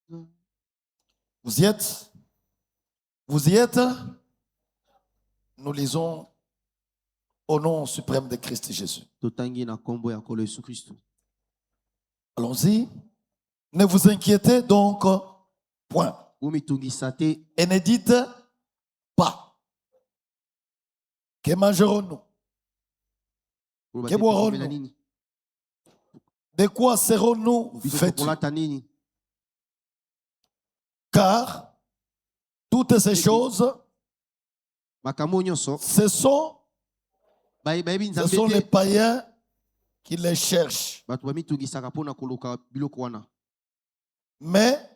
Vous y êtes? Vous y êtes? Nous lisons au nom suprême de Christ Jésus. Allons-y. Ne vous inquiétez donc point. Et ne dites pas. Que mangerons-nous? Que boirons-nous? De quoi serons-nous vêtus? Car toutes ces choses, ce sont les païens qui les cherchent. Mais,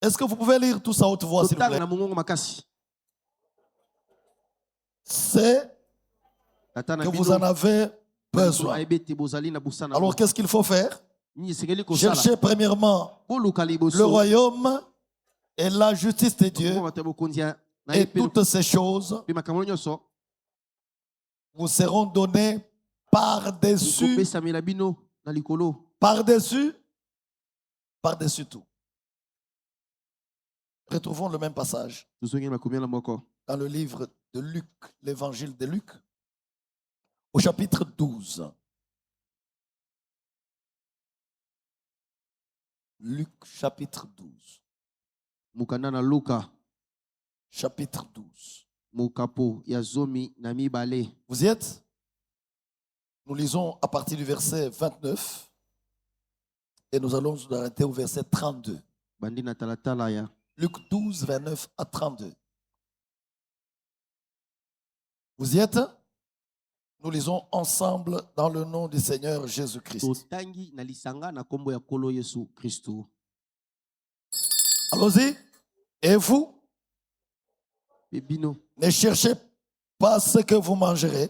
est-ce que vous pouvez lire tout ça à haute voix, s'il vous plaît? C'est que vous en avez besoin. Alors, qu'est-ce qu'il faut faire? Cherchez premièrement le royaume et la justice de Dieu, et toutes ces choses vous seront données par-dessus, par-dessus, par-dessus tout. Retrouvons le même passage dans le livre de Luc, l'évangile de Luc, au chapitre 12. Luc, chapitre 12. Chapitre 12. Vous y êtes? Nous lisons à partir du verset 29 et nous allons nous arrêter au verset 32. Luc 12, 29 à 32. Vous y êtes? Nous lisons ensemble dans le nom du Seigneur Jésus-Christ. Allons-y. Et vous, ne cherchez pas ce que vous mangerez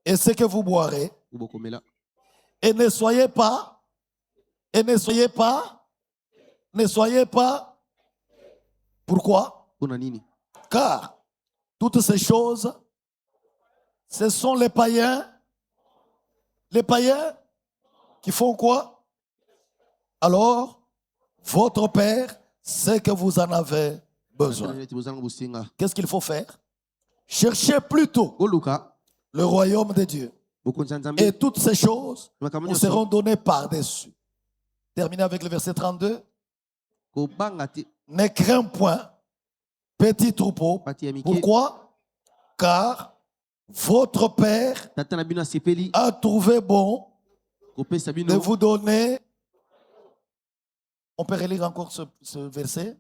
et ce que vous boirez. Et ne soyez pas, Pourquoi? Car toutes ces choses, ce sont les païens qui font quoi? Alors, votre Père sait que vous en avez besoin. Qu'est-ce qu'il faut faire? Cherchez plutôt le royaume de Dieu. Et toutes ces choses vous seront données par-dessus. Terminez avec le verset 32. Ne crains point, petit troupeau. Pourquoi? Car votre Père a trouvé bon de vous donner. On peut relire encore ce verset.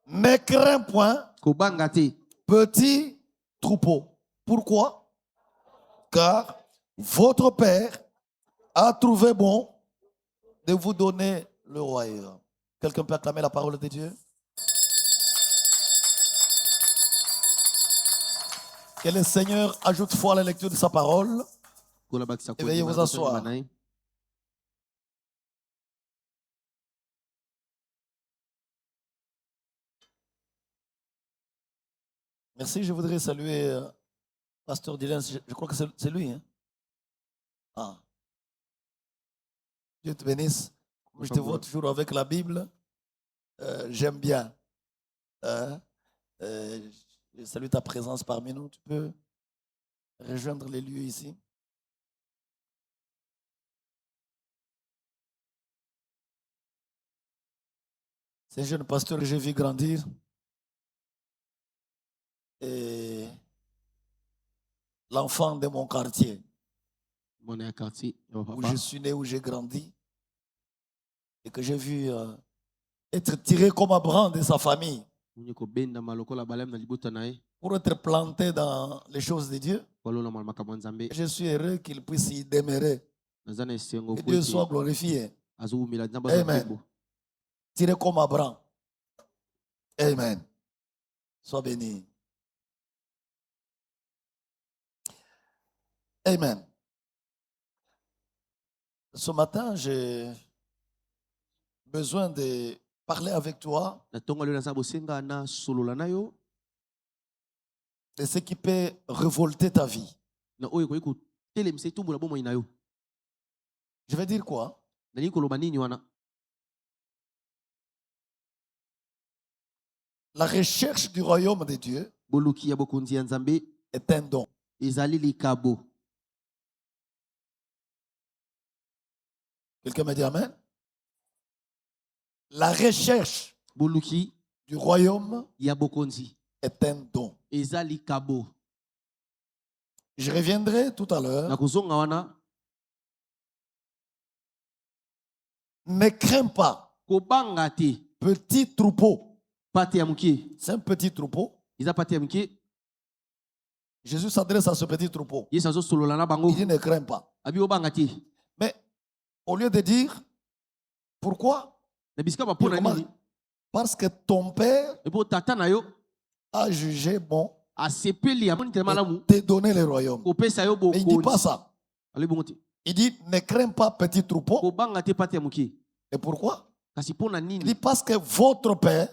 Ne crains point, petit troupeau. Pourquoi? Car votre Père a trouvé bon de vous donner le royaume. Quelqu'un peut acclamer la parole de Dieu? Que le Seigneur ajoute foi à la lecture de sa parole. Et veuillez vous asseoir. Merci, je voudrais saluer Pasteur Dylan. Je crois que c'est lui. Hein? Ah. Dieu te bénisse. Je te vois toujours avec la Bible. J'aime bien. Je salue ta présence parmi nous. Tu peux rejoindre les lieux ici. C'est un jeune pasteur que j'ai vu grandir. Et l'enfant de mon quartier. Où je suis né, où j'ai grandi. Et que j'ai vu être tiré comme Abraham de sa famille. Pour être planté dans les choses de Dieu. Je suis heureux qu'il puisse y demeurer. Que Dieu soit glorifié. Amen. Tiré comme Abraham. Amen. Sois béni. Amen. Ce matin, j'ai besoin de parler avec toi de ce qui peut révolter ta vie. Je vais dire quoi? La recherche du royaume de Dieu est un don. Quelqu'un me dit amen? La recherche du royaume est un don. Je reviendrai tout à l'heure. Ne crains pas. Petit troupeau. C'est un petit troupeau. Jésus s'adresse à ce petit troupeau. Il dit ne crains pas. Mais au lieu de dire pourquoi? Parce que ton père a jugé bon de te donner le royaume. Mais il ne dit pas ça. Il dit ne crains pas petit troupeau. Et pourquoi? Il dit parce que votre père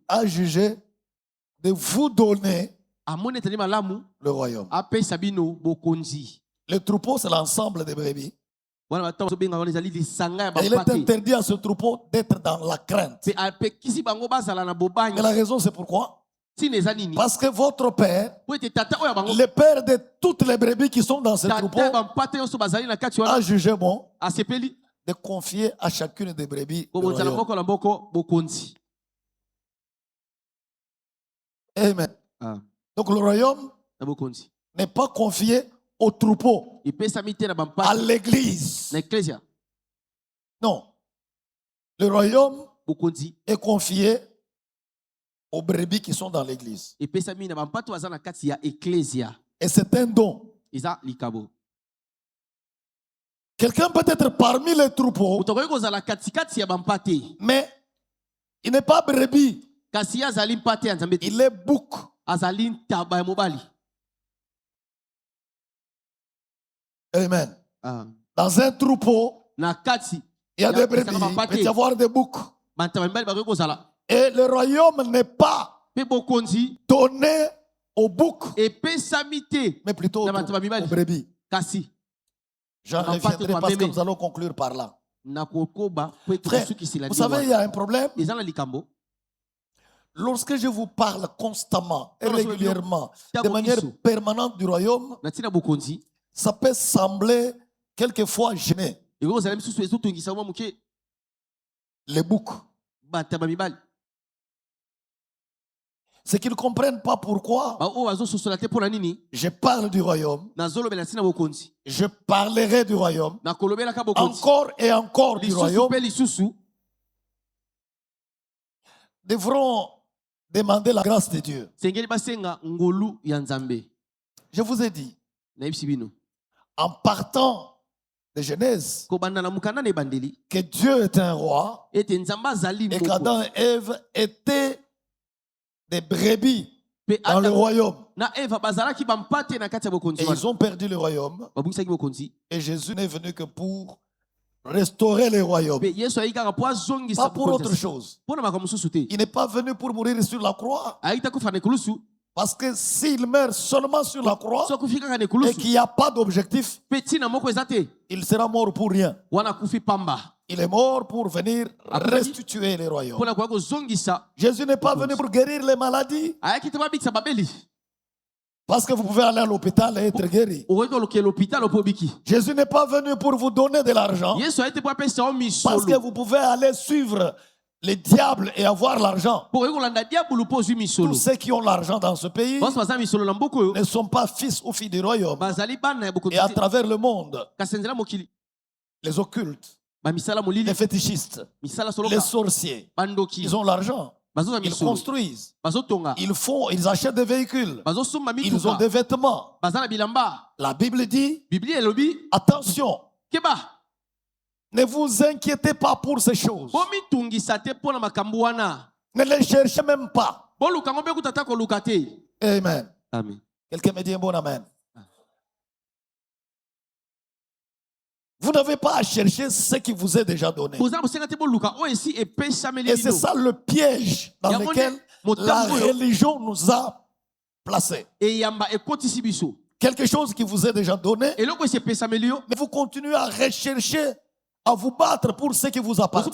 a jugé de vous donner le royaume. Le troupeau, c'est l'ensemble des brebis. Et il est interdit à ce troupeau d'être dans la crainte. Mais la raison, c'est pourquoi? Parce que votre père, le père de toutes les brebis qui sont dans ce troupeau, a jugé bon de confier à chacune des brebis le royaume. Amen. Donc le royaume n'est pas confié au troupeau, à l'église. Non. Le royaume est confié aux brebis qui sont dans l'église. Et c'est un don. Quelqu'un peut être parmi les troupeaux, mais il n'est pas brebis. Il est bouc. Amen. Dans un troupeau, il y a des brebis, il peut y avoir des boucs. Et le royaume n'est pas donné aux boucs, mais plutôt aux brebis. J'en reviendrai parce que nous allons conclure par là. Frère, vous savez, il y a un problème. Lorsque je vous parle constamment et régulièrement, de manière permanente du royaume, ça peut sembler quelquefois gêné. Les boucs. C'est qu'ils ne comprennent pas pourquoi je parle du royaume. Je parlerai du royaume. Encore et encore du royaume. Devront demander la grâce de Dieu. Je vous ai dit, en partant de Genèse, que Dieu est un roi et qu'Adam et Ève étaient des brebis dans le royaume. Et ils ont perdu le royaume. Et Jésus n'est venu que pour restaurer le royaume. Pas pour autre chose. Il n'est pas venu pour mourir sur la croix. Parce que s'il meurt seulement sur la croix et qu'il n'y a pas d'objectif, il sera mort pour rien. Il est mort pour venir restituer le royaume. Jésus n'est pas venu pour guérir les maladies. Parce que vous pouvez aller à l'hôpital et être guéri. Jésus n'est pas venu pour vous donner de l'argent. Parce que vous pouvez aller suivre les diables et avoir l'argent. Tous ceux qui ont l'argent dans ce pays ne sont pas fils ou filles du royaume. Et à travers le monde, les occultes, les fétichistes, les sorciers, ils ont l'argent. Ils construisent, ils font, ils achètent des véhicules, ils ont des vêtements. La Bible dit, attention, ne vous inquiétez pas pour ces choses. Ne les cherchez même pas. Amen. Quelqu'un me dit un bon amen. Vous n'avez pas à chercher ce qui vous est déjà donné. Et c'est ça le piège dans lequel la religion nous a placés. Quelque chose qui vous est déjà donné, mais vous continuez à rechercher à vous battre pour ce qui vous appartient.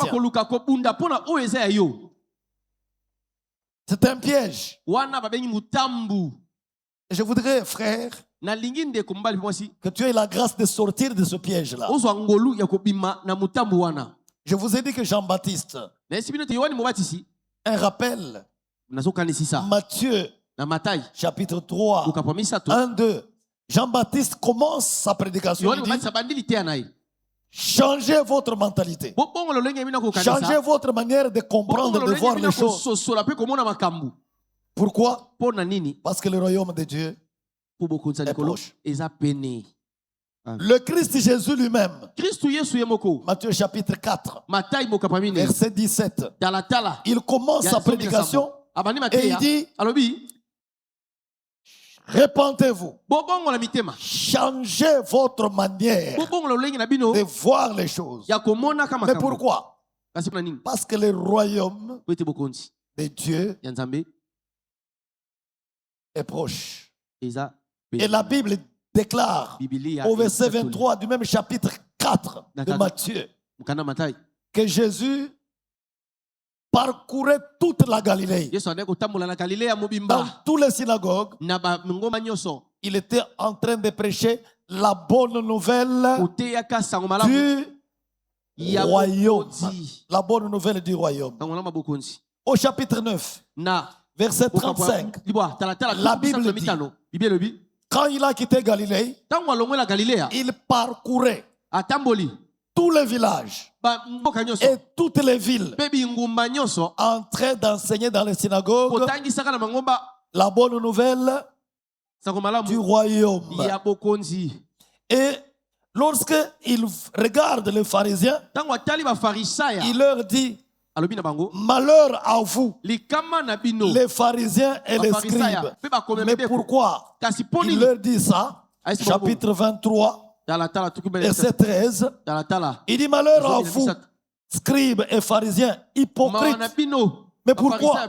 C'est un piège. Et je voudrais, frère, que tu aies la grâce de sortir de ce piège-là. Je vous ai dit que Jean-Baptiste, un rappel, Matthieu, chapitre 3, 1, 2. Jean-Baptiste commence sa prédication. Il dit, changez votre mentalité. Changez votre manière de comprendre, de voir les choses. Pourquoi? Parce que le royaume de Dieu est proche. Le Christ Jésus lui-même, Matthieu chapitre 4, verset 17, il commence sa prédication et il dit, répentez-vous, changez votre manière de voir les choses. Mais pourquoi? Parce que le royaume de Dieu est proche. Et la Bible déclare au verset 23 du même chapitre 4 de Matthieu que Jésus parcourait toute la Galilée. Dans toutes les synagogues, il était en train de prêcher la bonne nouvelle du royaume. La bonne nouvelle du royaume. Au chapitre 9, verset 35, la Bible dit, quand il a quitté Galilée, il parcourait tous les villages et toutes les villes, en train d'enseigner dans les synagogues la bonne nouvelle du royaume. Et lorsqu'il regarde les pharisiens, il leur dit, malheur à vous, les pharisiens et les scribes. Mais pourquoi il leur dit ça? Chapitre 23, verset 13. Il dit, malheur à vous, scribes et pharisiens, hypocrites. Mais pourquoi?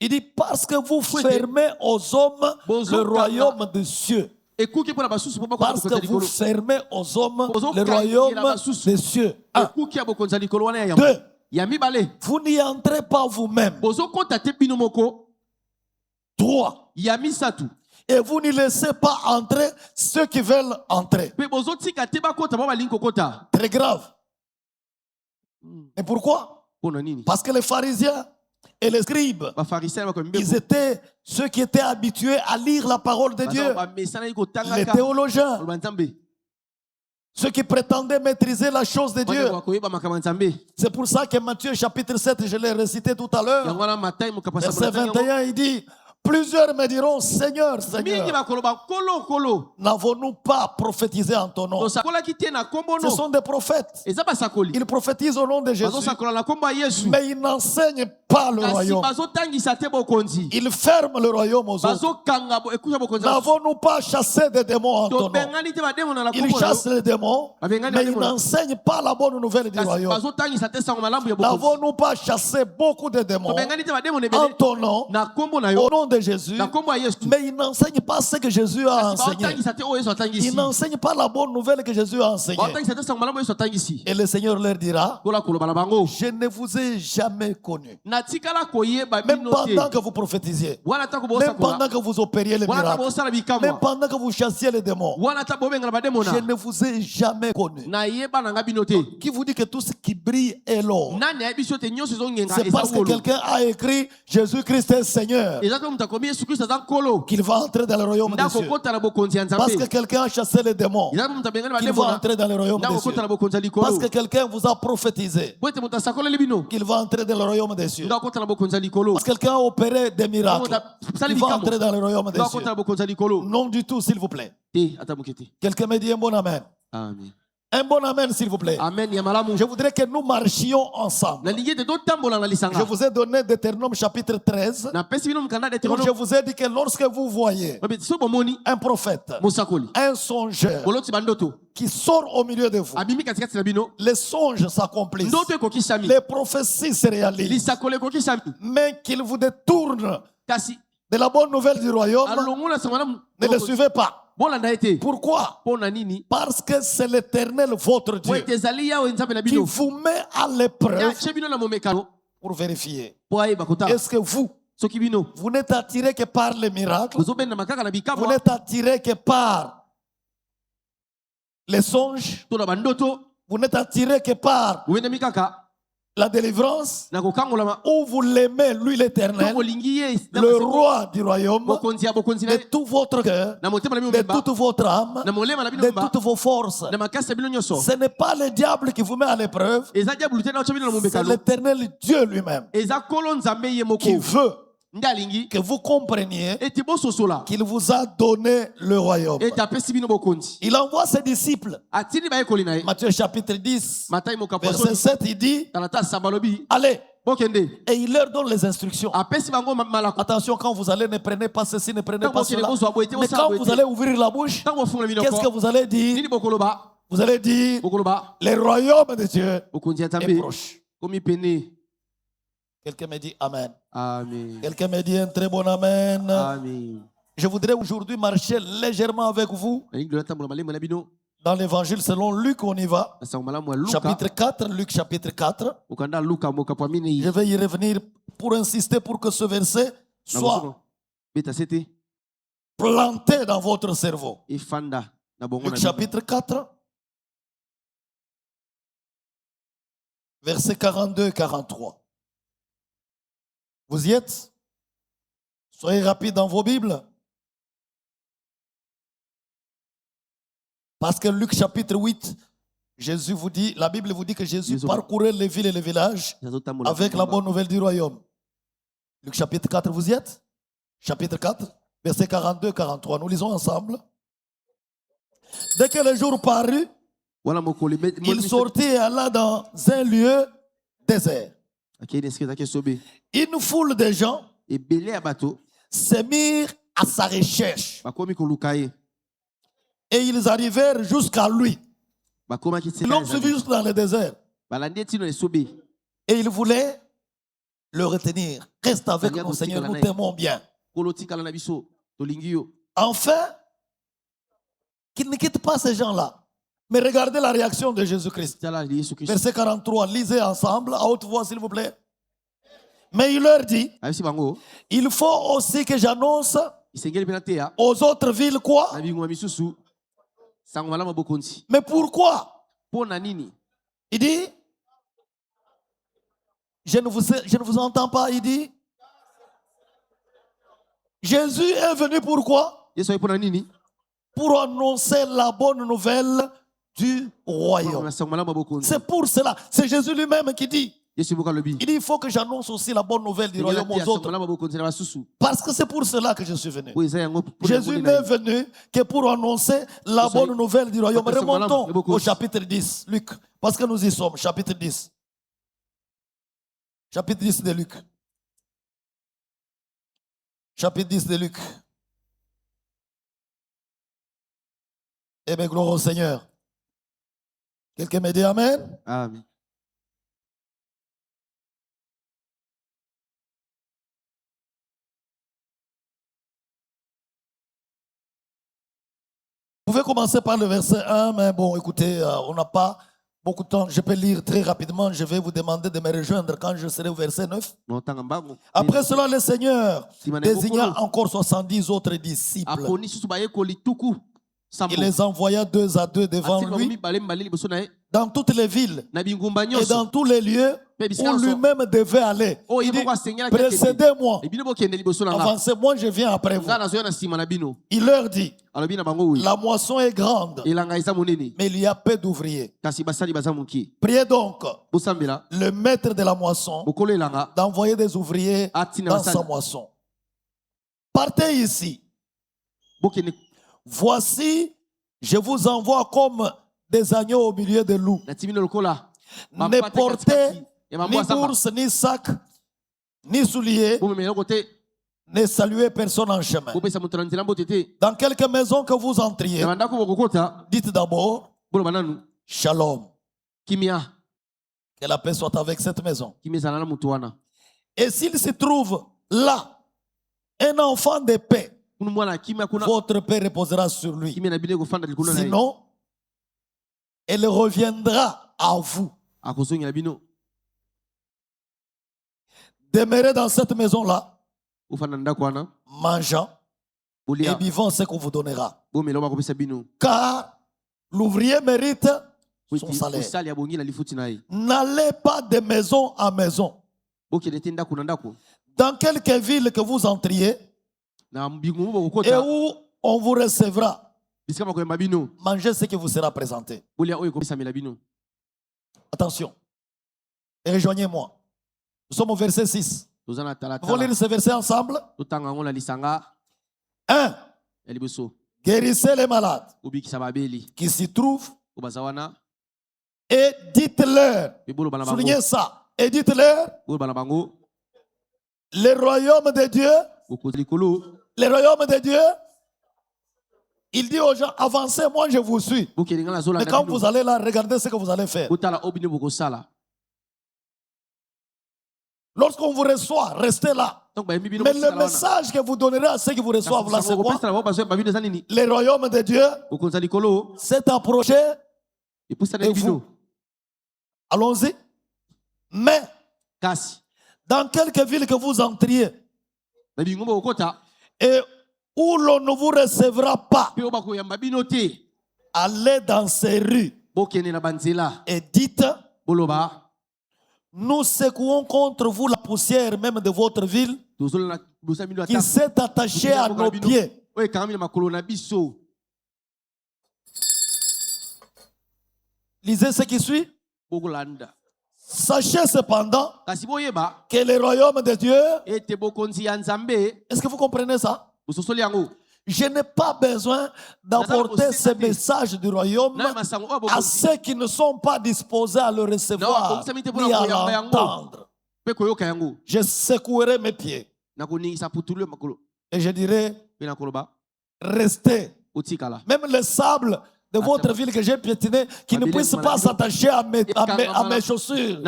Il dit, parce que vous fermez aux hommes le royaume des cieux. Parce que vous fermez aux hommes le royaume des cieux. 2. Vous n'y entrez pas vous-même. 3. Et vous n'y laissez pas entrer ceux qui veulent entrer. Très grave. Et pourquoi? Parce que les pharisiens et les scribes, ils étaient ceux qui étaient habitués à lire la parole de Dieu. Les théologiens, ceux qui prétendaient maîtriser la chose de Dieu. C'est pour ça que Matthieu chapitre 7, je l'ai récité tout à l'heure, verset 21, il dit, plusieurs me diront, Seigneur, Seigneur, n'avons-nous pas prophétisé en ton nom? Ce sont des prophètes. Ils prophétisent au nom de Jésus, mais ils n'enseignent pas le royaume. Ils ferment le royaume aux autres. N'avons-nous pas chassé des démons en ton nom? Ils chassent les démons, mais ils n'enseignent pas la bonne nouvelle du royaume. N'avons-nous pas chassé beaucoup de démons en ton nom, au nom de Jésus, mais ils n'enseignent pas ce que Jésus a enseigné. Ils n'enseignent pas la bonne nouvelle que Jésus a enseignée. Et le Seigneur leur dira, je ne vous ai jamais connu. Même pendant que vous prophétisiez, même pendant que vous opériez les miracles, même pendant que vous chassiez les démons, je ne vous ai jamais connu. Qui vous dit que tout ce qui brille est l'or? C'est parce que quelqu'un a écrit Jésus-Christ est Seigneur qu'il va entrer dans le royaume des cieux. Parce que quelqu'un a chassé les démons, qu'il va entrer dans le royaume des cieux. Parce que quelqu'un vous a prophétisé qu'il va entrer dans le royaume des cieux. Parce que quelqu'un a opéré des miracles, il va entrer dans le royaume des cieux. Non du tout, s'il vous plaît. Quelqu'un me dit un bon amen. Amen. Un bon amen, s'il vous plaît. Amen. Je voudrais que nous marchions ensemble. Je vous ai donné Deutéronome chapitre 13. Donc je vous ai dit que lorsque vous voyez un prophète, un songeur qui sort au milieu de vous, les songes s'accomplissent, les prophéties se réalisent, mais qu'il vous détourne de la bonne nouvelle du royaume, ne le suivez pas. Pourquoi? Parce que c'est l'Éternel votre Dieu qui vous met à l'épreuve pour vérifier. Est-ce que vous n'êtes attiré que par les miracles? Vous n'êtes attiré que par les songes? Vous n'êtes attiré que par la délivrance? Ou vous l'aimez, lui l'Éternel, le roi du royaume, de tout votre cœur, de toute votre âme, de toutes vos forces? Ce n'est pas le diable qui vous met à l'épreuve, c'est l'Éternel Dieu lui-même qui veut que vous compreniez qu'il vous a donné le royaume. Il envoie ses disciples. Matthieu chapitre 10, verset 7, il dit: allez. Et il leur donne les instructions. Attention, quand vous allez, ne prenez pas ceci, ne prenez pas cela. Mais quand vous allez ouvrir la bouche, qu'est-ce que vous allez dire? Vous allez dire: le royaume de Dieu est proche. Quelqu'un me dit Amen. Amen. Quelqu'un me dit un très bon Amen. Amen. Je voudrais aujourd'hui marcher légèrement avec vous dans l'évangile selon Luc. On y va. Chapitre 4, Luc chapitre 4. Je vais y revenir pour insister pour que ce verset soit planté dans votre cerveau. Luc chapitre 4, versets 42-43. Vous y êtes? Soyez rapides dans vos Bibles. Parce que Luc chapitre 8, Jésus vous dit, la Bible vous dit que Jésus parcourait les villes et les villages avec la bonne nouvelle du royaume. Luc chapitre 4, vous y êtes? Chapitre 4, versets 42-43. Nous lisons ensemble. Dès que le jour parut, il sortit et alla dans un lieu désert. Une foule de gens se mirent à sa recherche. Et ils arrivèrent jusqu'à lui. Ils l'ont suivi jusque dans le désert. Et ils voulaient le retenir. Reste avec nous, Seigneur, nous t'aimons bien. Enfin, qu'il ne quitte pas ces gens-là. Mais regardez la réaction de Jésus-Christ. Verset 43, lisez ensemble, à haute voix s'il vous plaît. Mais il leur dit: il faut aussi que j'annonce aux autres villes quoi? Mais pourquoi? Il dit: je ne vous entends pas. Il dit: Jésus est venu pourquoi? Pour annoncer la bonne nouvelle du royaume. C'est pour cela. C'est Jésus lui-même qui dit. Il dit: il faut que j'annonce aussi la bonne nouvelle du royaume aux autres. Parce que c'est pour cela que je suis venu. Jésus n'est venu que pour annoncer la bonne nouvelle du royaume. Remontons au chapitre 10, Luc. Parce que nous y sommes, chapitre 10. Chapitre 10 de Luc. Chapitre 10 de Luc. Eh bien, gloire au Seigneur. Quelqu'un me dit Amen? Amen. Vous pouvez commencer par le verset 1, mais bon, écoutez, on n'a pas beaucoup de temps. Je peux lire très rapidement. Je vais vous demander de me rejoindre quand je serai au verset 9. Après cela, le Seigneur désigna encore 70 autres disciples. Il les envoya 2 à 2 devant lui dans toutes les villes et dans tous les lieux où lui-même devait aller. Il dit: précédez-moi, avancez-moi, je viens après vous. Il leur dit: la moisson est grande, mais il y a peu d'ouvriers. Priez donc le maître de la moisson d'envoyer des ouvriers dans sa moisson. Partez ici. Voici, je vous envoie comme des agneaux au milieu de loups. Ne portez ni bourse, ni sac, ni souliers. Ne saluez personne en chemin. Dans quelque maison que vous entriez, dites d'abord Shalom. Que la paix soit avec cette maison. Et s'il se trouve là un enfant de paix votre paix reposera sur lui. Sinon, elle reviendra à vous. Demeurez dans cette maison-là, mangeant et vivant ce qu'on vous donnera. Car l'ouvrier mérite son salaire. N'allez pas de maison en maison. Dans quelque ville que vous entriez et où on vous recevra, mangez ce qui vous sera présenté. Attention. Et rejoignez-moi. Nous sommes au verset 6. Nous allons lire ce verset ensemble. 1. Guérissez les malades qui s'y trouvent et dites-leur, soulignez ça, et dites-leur, le royaume de Dieu, le royaume de Dieu, il dit aux gens, avancez, moi je vous suis. Mais quand vous allez là, regardez ce que vous allez faire. Lorsqu'on vous reçoit, restez là. Mais le message que vous donnerez à ceux qui vous reçoivent là, c'est quoi? Le royaume de Dieu s'est approché de vous. Allons-y. Mais, dans quelque ville que vous entriez, et où l'on ne vous recevra pas, allez dans ces rues et dites, nous secouons contre vous la poussière même de votre ville qui s'est attachée à nos pieds. Lisez ce qui suit. Sachez cependant que le royaume de Dieu, est-ce que vous comprenez ça? Je n'ai pas besoin d'apporter ce message du royaume à ceux qui ne sont pas disposés à le recevoir ni à l'entendre. Je secouerai mes pieds et je dirai, restez. Même le sable de votre ville que j'ai piétiné, qui ne puisse pas s'attacher à mes chaussures.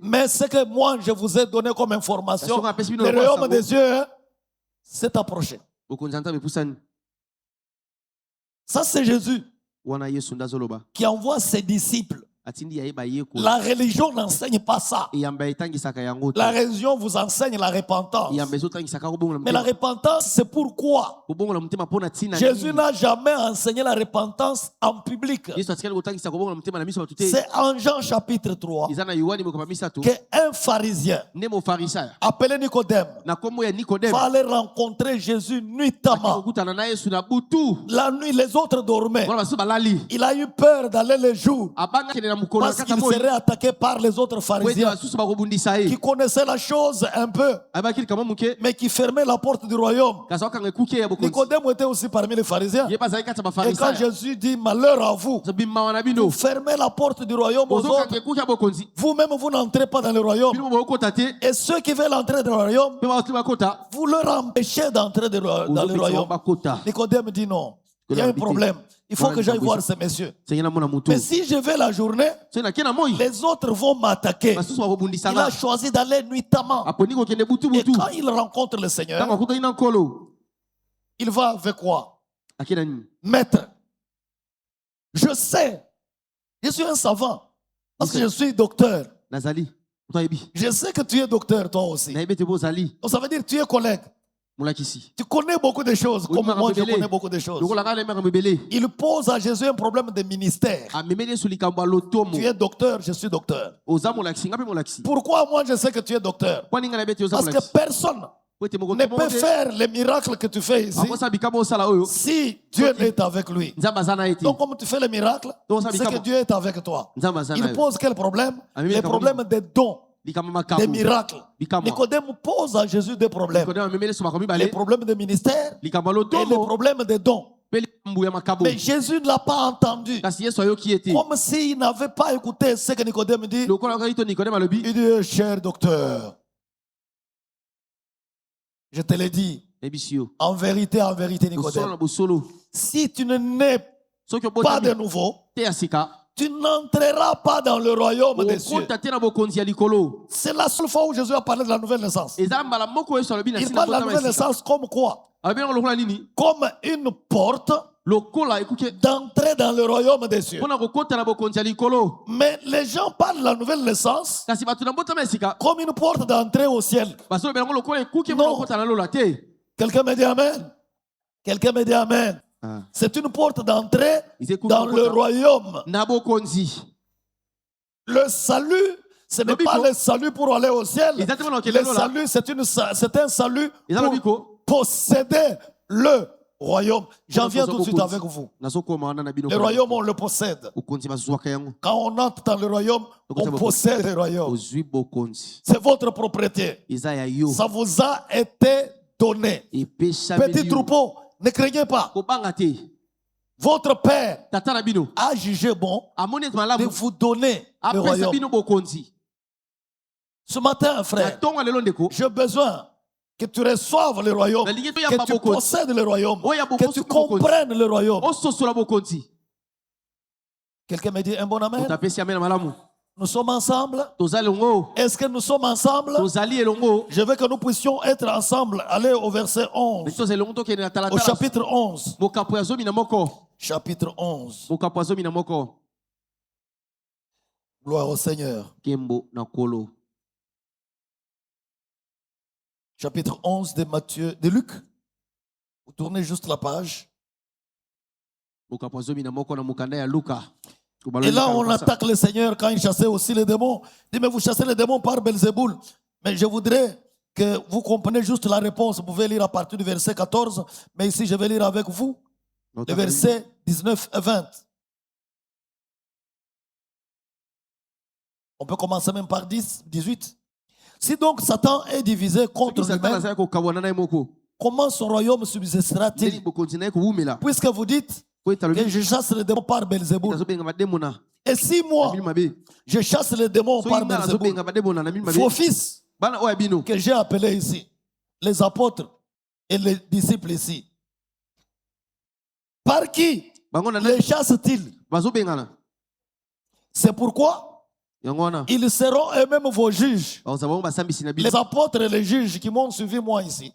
Mais ce que moi je vous ai donné comme information, le royaume des cieux s'est approché. Ça c'est Jésus qui envoie ses disciples. La religion n'enseigne pas ça. La religion vous enseigne la repentance. Mais la repentance, c'est pourquoi Jésus n'a jamais enseigné la repentance en public. C'est en Jean chapitre 3 qu'un pharisien appelé Nicodème va aller rencontrer Jésus nuitamment. La nuit, les autres dormaient. Il a eu peur d'aller le jour, parce qu'il serait attaqué par les autres pharisiens qui connaissaient la chose un peu, mais qui fermaient la porte du royaume. Nicodème était aussi parmi les pharisiens. Et quand Jésus dit malheur à vous, vous fermez la porte du royaume aux autres, vous-même vous n'entrez pas dans le royaume. Et ceux qui veulent entrer dans le royaume, vous leur empêchez d'entrer dans le royaume. Nicodème dit non, il y a un problème. Il faut que j'aille voir ces messieurs. Mais si je vais la journée, les autres vont m'attaquer. Il a choisi d'aller nuitamment. Et quand il rencontre le Seigneur, il va avec quoi? Maître, je sais, je suis un savant, parce que je suis docteur. Je sais que tu es docteur toi aussi. Donc ça veut dire que tu es collègue. Tu connais beaucoup de choses, comme moi je connais beaucoup de choses. Il pose à Jésus un problème de ministère. Tu es docteur, je suis docteur. Pourquoi moi je sais que tu es docteur? Parce que personne ne peut faire les miracles que tu fais ici si Dieu est avec lui. Donc comme tu fais les miracles, c'est que Dieu est avec toi. Il pose quel problème? Le problème des dons, des miracles. Nicodème pose à Jésus des problèmes. Les problèmes de ministère et les problèmes des dons. Mais Jésus ne l'a pas entendu. Comme s'il n'avait pas écouté ce que Nicodème dit. Il dit, cher docteur, je te l'ai dit, en vérité, Nicodème, si tu ne nais pas de nouveau, tu n'entreras pas dans le royaume des cieux. C'est la seule fois où Jésus a parlé de la nouvelle naissance. Il parle de la nouvelle naissance comme quoi? Comme une porte d'entrer dans le royaume des cieux. Mais les gens parlent de la nouvelle naissance comme une porte d'entrée au ciel. Non. Quelqu'un me dit amen. Quelqu'un me dit amen. C'est une porte d'entrée dans le royaume. Le salut, ce n'est pas le salut pour aller au ciel. Le salut, c'est un salut pour posséder le royaume. J'en viens tout de suite avec vous. Le royaume, on le possède. Quand on entre dans le royaume, on possède le royaume. C'est votre propriété. Ça vous a été donné. Petit troupeau, ne craignez pas. Votre Père a jugé bon de vous donner le royaume. Ce matin, frère, j'ai besoin que tu reçoives le royaume, que tu possèdes le royaume, que tu comprennes le royaume. Quelqu'un me dit un bon amen? Nous sommes ensemble. Est-ce que nous sommes ensemble? Je veux que nous puissions être ensemble. Allez au verset 11. Au chapitre 11. Chapitre 11. Gloire au Seigneur. Chapitre 11 de Luc. Vous tournez juste la page. Et là, on attaque le Seigneur quand il chassait aussi les démons. Il dit, mais vous chassez les démons par Belzéboul. Mais je voudrais que vous compreniez juste la réponse. Vous pouvez lire à partir du verset 14. Mais ici, je vais lire avec vous le verset 19 et 20. On peut commencer même par 18. Si donc Satan est divisé contre lui-même, comment son royaume subsistera-t-il? Puisque vous dites que je chasse les démons par Belzéboul. Et si moi, je chasse les démons par Belzéboul, vos fils que j'ai appelés ici, les apôtres et les disciples ici, par qui les chassent-ils? C'est pourquoi ils seront eux-mêmes vos juges. Les apôtres et les juges qui m'ont suivi moi ici,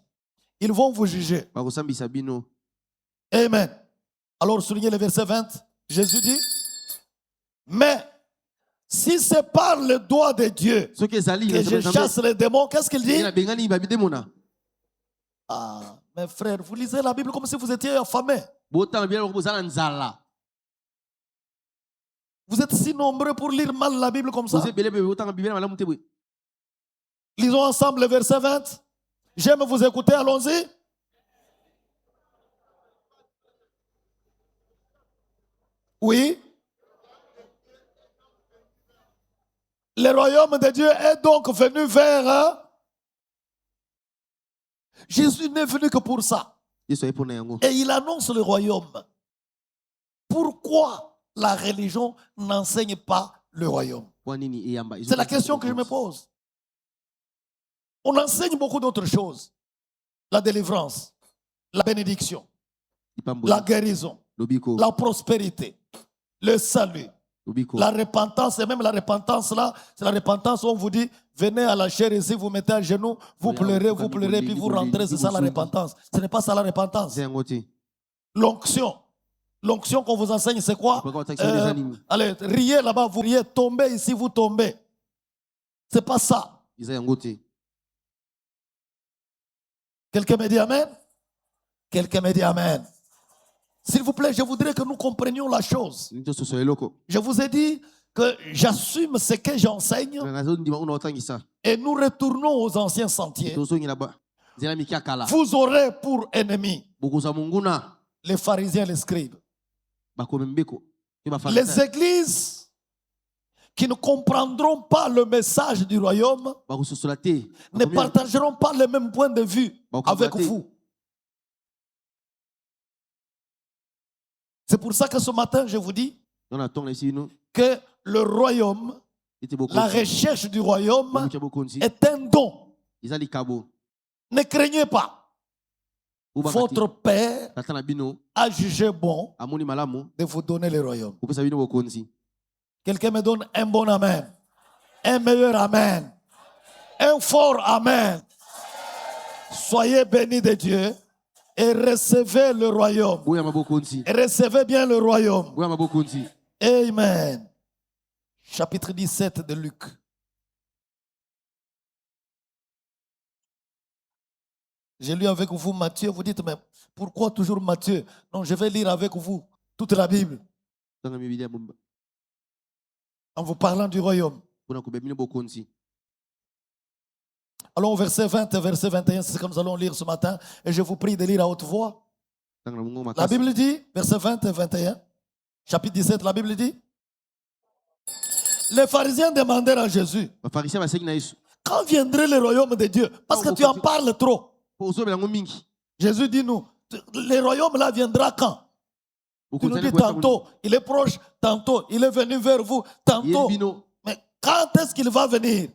ils vont vous juger. Amen. Alors soulignez le verset 20. Jésus dit, mais si c'est par le doigt de Dieu que je chasse les démons, qu'est-ce qu'il dit? Ah, mes frères, vous lisez la Bible comme si vous étiez affamés. Vous êtes si nombreux pour lire mal la Bible comme ça. Lisons ensemble le verset 20. J'aime vous écouter, allons-y. Oui. Le royaume de Dieu est donc venu vers... Jésus n'est venu que pour ça. Et il annonce le royaume. Pourquoi la religion n'enseigne pas le royaume? C'est la question que je me pose. On enseigne beaucoup d'autres choses. La délivrance, la bénédiction, la guérison, la prospérité, le salut, la repentance. Et même la repentance là, c'est la repentance où on vous dit, venez à la chair ici, vous mettez à genoux, vous pleurez, puis vous rentrez. C'est ça la repentance. Ce n'est pas ça la repentance. L'onction. L'onction qu'on vous enseigne, c'est quoi? Allez, riez là-bas, vous riez, tombez ici, vous tombez. C'est pas ça. Quelqu'un me dit amen? Quelqu'un me dit amen? S'il vous plaît, je voudrais que nous comprenions la chose. Je vous ai dit que j'assume ce que j'enseigne et nous retournons aux anciens sentiers. Vous aurez pour ennemis les pharisiens et les scribes. Les églises qui ne comprendront pas le message du royaume ne partageront pas le même point de vue avec vous. C'est pour ça que ce matin, je vous dis que le royaume, la recherche du royaume est un don. Ne craignez pas. Votre Père a jugé bon de vous donner le royaume. Quelqu'un me donne un bon amen. Un meilleur amen. Un fort amen. Soyez bénis de Dieu et recevez le royaume. Et recevez bien le royaume. Amen. Chapitre 17 de Luc. J'ai lu avec vous Matthieu. Vous dites, mais pourquoi toujours Matthieu? Non, je vais lire avec vous toute la Bible. En vous parlant du royaume. Allons au verset 20 et verset 21, c'est ce que nous allons lire ce matin. Et je vous prie de lire à haute voix. La Bible dit, verset 20 et 21, chapitre 17, la Bible dit, les pharisiens demandèrent à Jésus, quand viendrait le royaume de Dieu? Parce que tu en parles trop. Jésus dit nous, le royaume là viendra quand? Tu nous dis tantôt, il est proche, tantôt, il est venu vers vous, tantôt. Mais quand est-ce qu'il va venir?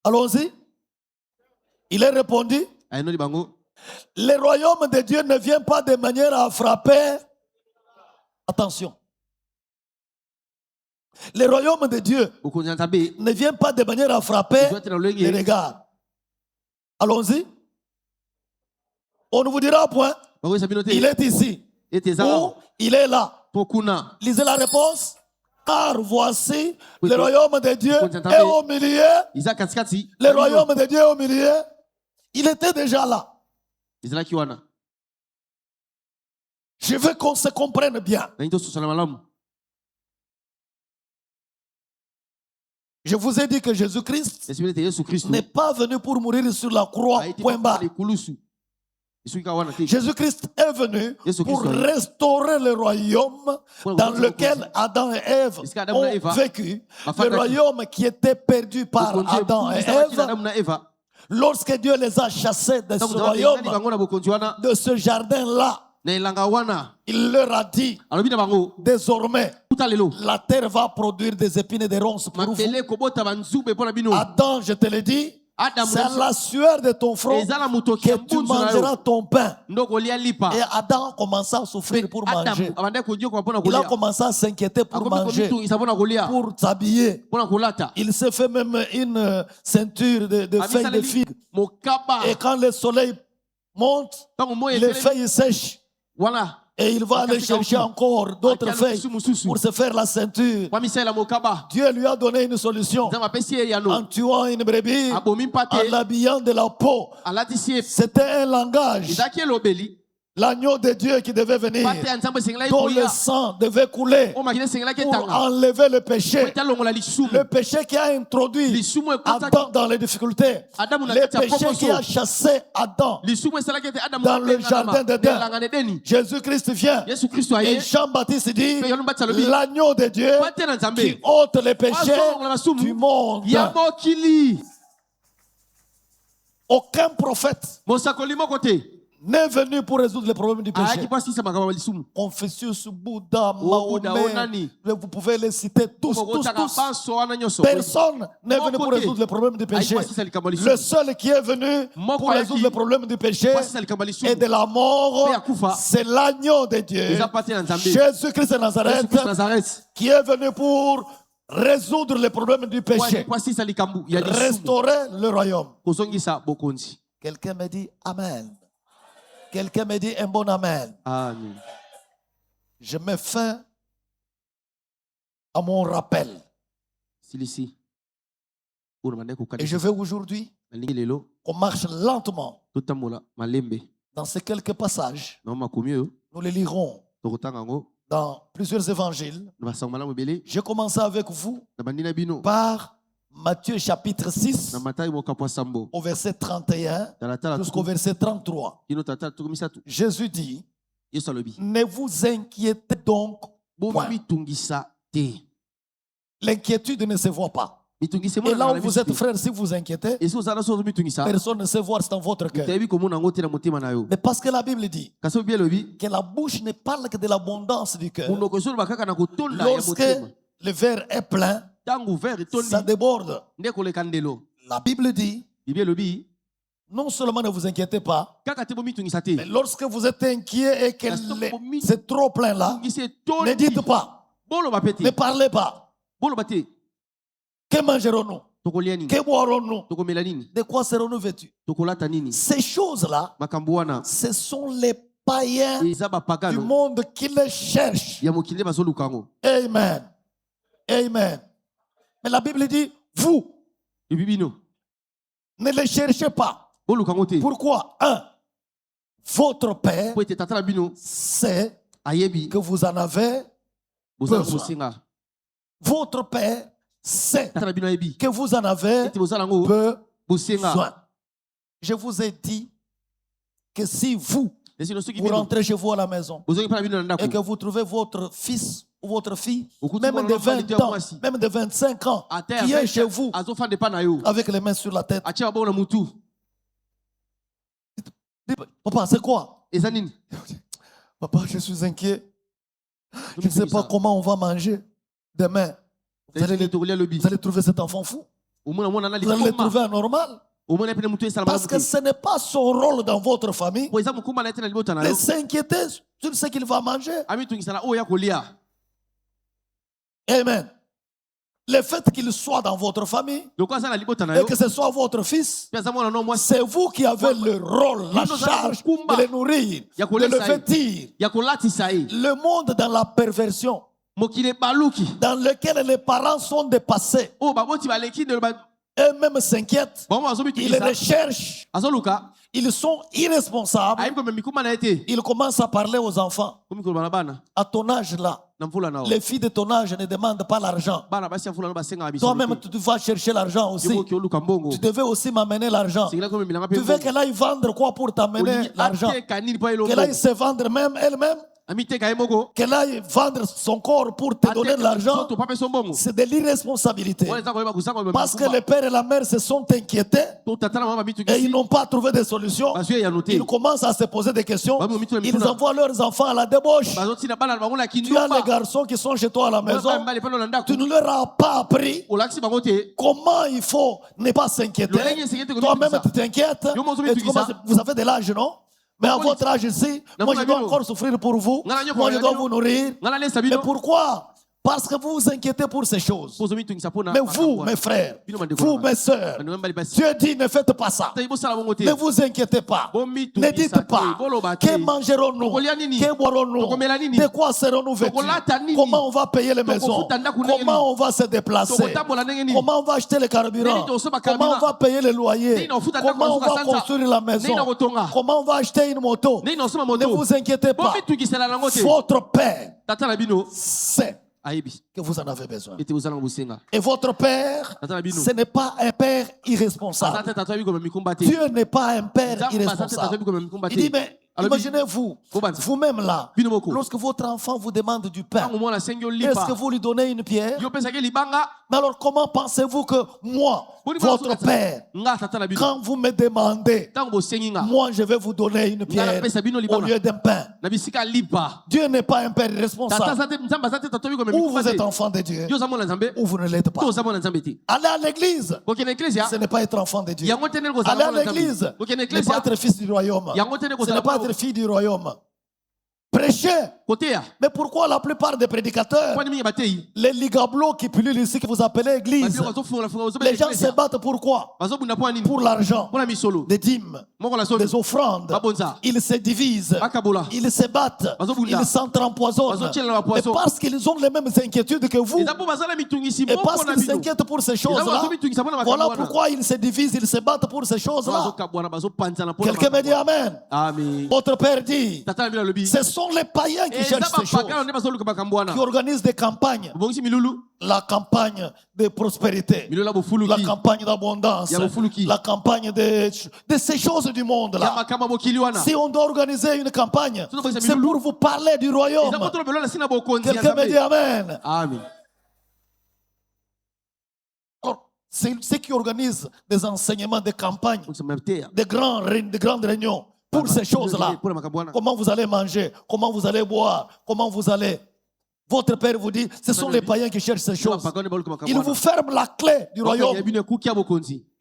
Allons-y. Il a répondu, le royaume de Dieu ne vient pas de manière à frapper. Attention. Le royaume de Dieu ne vient pas de manière à frapper les regards. Allons-y. On ne vous dira point. Il est ici. Ou il est là. Lisez la réponse. Car voici, le royaume de Dieu est au milieu. Le royaume de Dieu est au milieu. Il était déjà là. Je veux qu'on se comprenne bien. Je vous ai dit que Jésus-Christ n'est pas venu pour mourir sur la croix, point barre. Jésus-Christ est venu pour restaurer le royaume dans lequel Adam et Ève ont vécu. Le royaume qui était perdu par Adam et Ève. Lorsque Dieu les a chassés de ce royaume, de ce jardin-là, il leur a dit, désormais, la terre va produire des épines et des ronces pour vous. Adam, je te l'ai dit, c'est à la sueur de ton front que tu mangeras ton pain. Et Adam commença à souffrir pour manger. Il a commencé à s'inquiéter pour manger, pour s'habiller. Il s'est fait même une ceinture de feuilles de figues. Et quand le soleil monte, les feuilles sèchent. Et il va aller chercher encore d'autres feuilles pour se faire la ceinture. Dieu lui a donné une solution en tuant une brebis, en l'habillant de la peau. C'était un langage. L'agneau de Dieu qui devait venir, dont le sang devait couler pour enlever le péché. Le péché qui a introduit Adam dans les difficultés. Le péché qui a chassé Adam dans le jardin d'Éden. Jésus-Christ vient. Et Jean-Baptiste dit, l'agneau de Dieu qui ôte les péchés du monde. Aucun prophète n'est venu pour résoudre les problèmes du péché. Confucius, Bouddha, Mahomet, vous pouvez les citer tous. Personne n'est venu pour résoudre les problèmes du péché. Le seul qui est venu pour résoudre les problèmes du péché et de la mort, c'est l'agneau de Dieu, Jésus-Christ de Nazareth, qui est venu pour résoudre les problèmes du péché, restaurer le royaume. Quelqu'un me dit Amen. Quelqu'un me dit un bon amen. Amen. Je mets fin à mon rappel. Et je veux aujourd'hui qu'on marche lentement dans ces quelques passages. Nous les lirons dans plusieurs évangiles. J'ai commencé avec vous par Matthieu chapitre 6 au verset 31 jusqu'au verset 33. Jésus dit, ne vous inquiétez donc point. L'inquiétude ne se voit pas. Et là où vous êtes, frère, si vous vous inquiétez, personne ne sait voir, c'est dans votre cœur. Mais parce que la Bible dit que la bouche ne parle que de l'abondance du cœur. Lorsque le verre est plein, ça déborde. La Bible dit non seulement ne vous inquiétez pas, mais lorsque vous êtes inquiet et que c'est trop plein là, ne dites pas, ne parlez pas. Que mangerons-nous? Que boirons-nous? De quoi serons-nous vêtus? Ces choses-là, ce sont les païens du monde qui les cherchent. Amen. Amen. Mais la Bible dit, vous, ne les cherchez pas. Pourquoi? Votre Père sait que vous en avez besoin. Votre Père sait que vous en avez besoin. Je vous ai dit que si vous rentrez chez vous à la maison et que vous trouvez votre fils ou votre fille, même de 20 ans, même de 25 ans, qui est chez vous avec les mains sur la tête, papa, c'est quoi? Papa, je suis inquiet. Je ne sais pas comment on va manger demain. Vous allez trouver cet enfant fou. Vous allez le trouver anormal. Parce que ce n'est pas son rôle dans votre famille de s'inquiéter sur ce qu'il va manger. Amen. Le fait qu'il soit dans votre famille et que ce soit votre fils, c'est vous qui avez le rôle, la charge de le nourrir, de le vêtir. Le monde dans la perversion, dans lequel les parents sont dépassés, eux-mêmes s'inquiètent, ils recherchent, ils sont irresponsables, ils commencent à parler aux enfants. À ton âge là, les filles de ton âge ne demandent pas l'argent. Toi-même, tu vas chercher l'argent aussi. Tu devais aussi m'amener l'argent. Tu veux qu'elle aille vendre quoi pour t'amener l'argent? Qu'elle aille se vendre même elle-même? Qu'elle aille vendre son corps pour te donner de l'argent? C'est de l'irresponsabilité. Parce que le père et la mère se sont inquiétés et ils n'ont pas trouvé de solution. Ils commencent à se poser des questions. Ils envoient leurs enfants à la débauche. Tu as les garçons qui sont chez toi à la maison. Tu ne leur as pas appris comment il faut ne pas s'inquiéter. Toi-même tu t'inquiètes et tu commences, vous avez de l'âge, non? Mais à votre âge ici, moi je dois encore souffrir pour vous. Moi je dois vous nourrir. Mais pourquoi? Parce que vous vous inquiétez pour ces choses. Mais vous, mes frères, vous, mes sœurs, Dieu dit ne faites pas ça. Ne vous inquiétez pas. Ne dites pas que mangerons-nous, que boirons-nous, de quoi serons-nous vêtus, comment on va payer les maisons, comment on va se déplacer, comment on va acheter le carburant, comment on va payer le loyer, comment on va construire la maison, comment on va acheter une moto. Ne vous inquiétez pas. Votre Père sait que vous en avez besoin. Et votre Père, ce n'est pas un Père irresponsable. Dieu n'est pas un Père irresponsable. Il dit, mais imaginez-vous, vous-même là, lorsque votre enfant vous demande du pain, est-ce que vous lui donnez une pierre? Mais alors comment pensez-vous que moi, votre Père, quand vous me demandez, moi je vais vous donner une pierre au lieu d'un pain? Dieu n'est pas un Père irresponsable. Ou vous êtes enfant de Dieu, ou vous ne l'êtes pas. Aller à l'église, ce n'est pas être enfant de Dieu. Aller à l'église, ce n'est pas être fils du royaume. Ce n'est pas être fille du royaume. Prêcher. Mais pourquoi la plupart des prédicateurs, les ligablos qui pullulent ici, que vous appelez église, les gens se battent pourquoi? Pour l'argent, des dîmes, des offrandes. Ils se divisent, ils se battent, ils s'entre-empoisonnent. Et parce qu'ils ont les mêmes inquiétudes que vous, et parce qu'ils s'inquiètent pour ces choses-là, voilà pourquoi ils se divisent, ils se battent pour ces choses-là. Quelqu'un me dit Amen. Votre Père dit, ce sont les païens qui cherchent ces choses, qui organisent des campagnes. La campagne de prospérité, la campagne d'abondance, la campagne de ces choses du monde là. Si on doit organiser une campagne, c'est pour vous parler du royaume. Quelqu'un me dit Amen. Alors, c'est ceux qui organisent des enseignements de campagne, de grandes réunions pour ces choses-là. Comment vous allez manger, comment vous allez boire, comment vous allez Votre Père vous dit, ce sont les païens qui cherchent ces choses. Ils vous ferment la clé du royaume.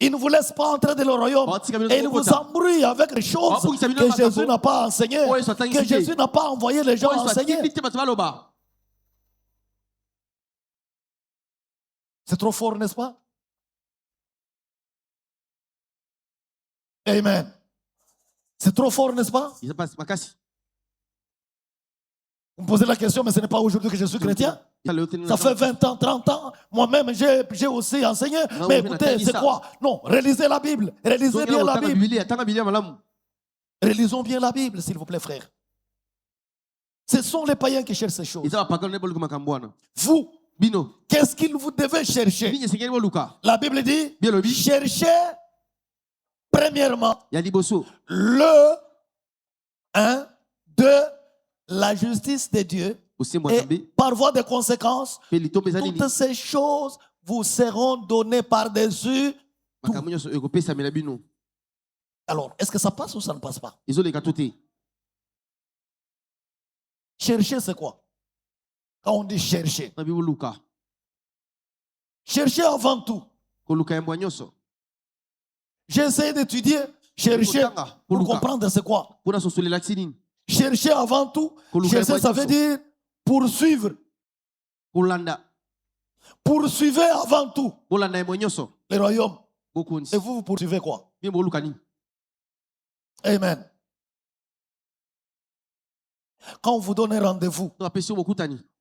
Ils ne vous laissent pas entrer dans le royaume. Et ils vous embrouillent avec les choses que Jésus n'a pas enseignées, que Jésus n'a pas envoyé les gens enseigner. C'est trop fort, n'est-ce pas? Amen. C'est trop fort, n'est-ce pas? Vous me posez la question, mais ce n'est pas aujourd'hui que je suis chrétien. Ça fait 20 ans, 30 ans. Moi-même, j'ai aussi enseigné. Mais écoutez, c'est quoi? Non, relisez la Bible. Relisez bien la Bible. Relisons bien la Bible, s'il vous plaît, frère. Ce sont les païens qui cherchent ces choses. Vous, qu'est-ce qu'il vous devez chercher? La Bible dit, cherchez premièrement le 1, 2, la justice de Dieu, et par voie de conséquence, toutes ces choses vous seront données par-dessus. Alors, est-ce que ça passe ou ça ne passe pas? Chercher, c'est quoi? Quand on dit chercher, chercher avant tout. J'ai essayé d'étudier, chercher, pour comprendre c'est quoi. Chercher avant tout, chercher ça veut dire poursuivre. Poursuivez avant tout le royaume. Et vous poursuivez quoi? Amen. Quand on vous donne un rendez-vous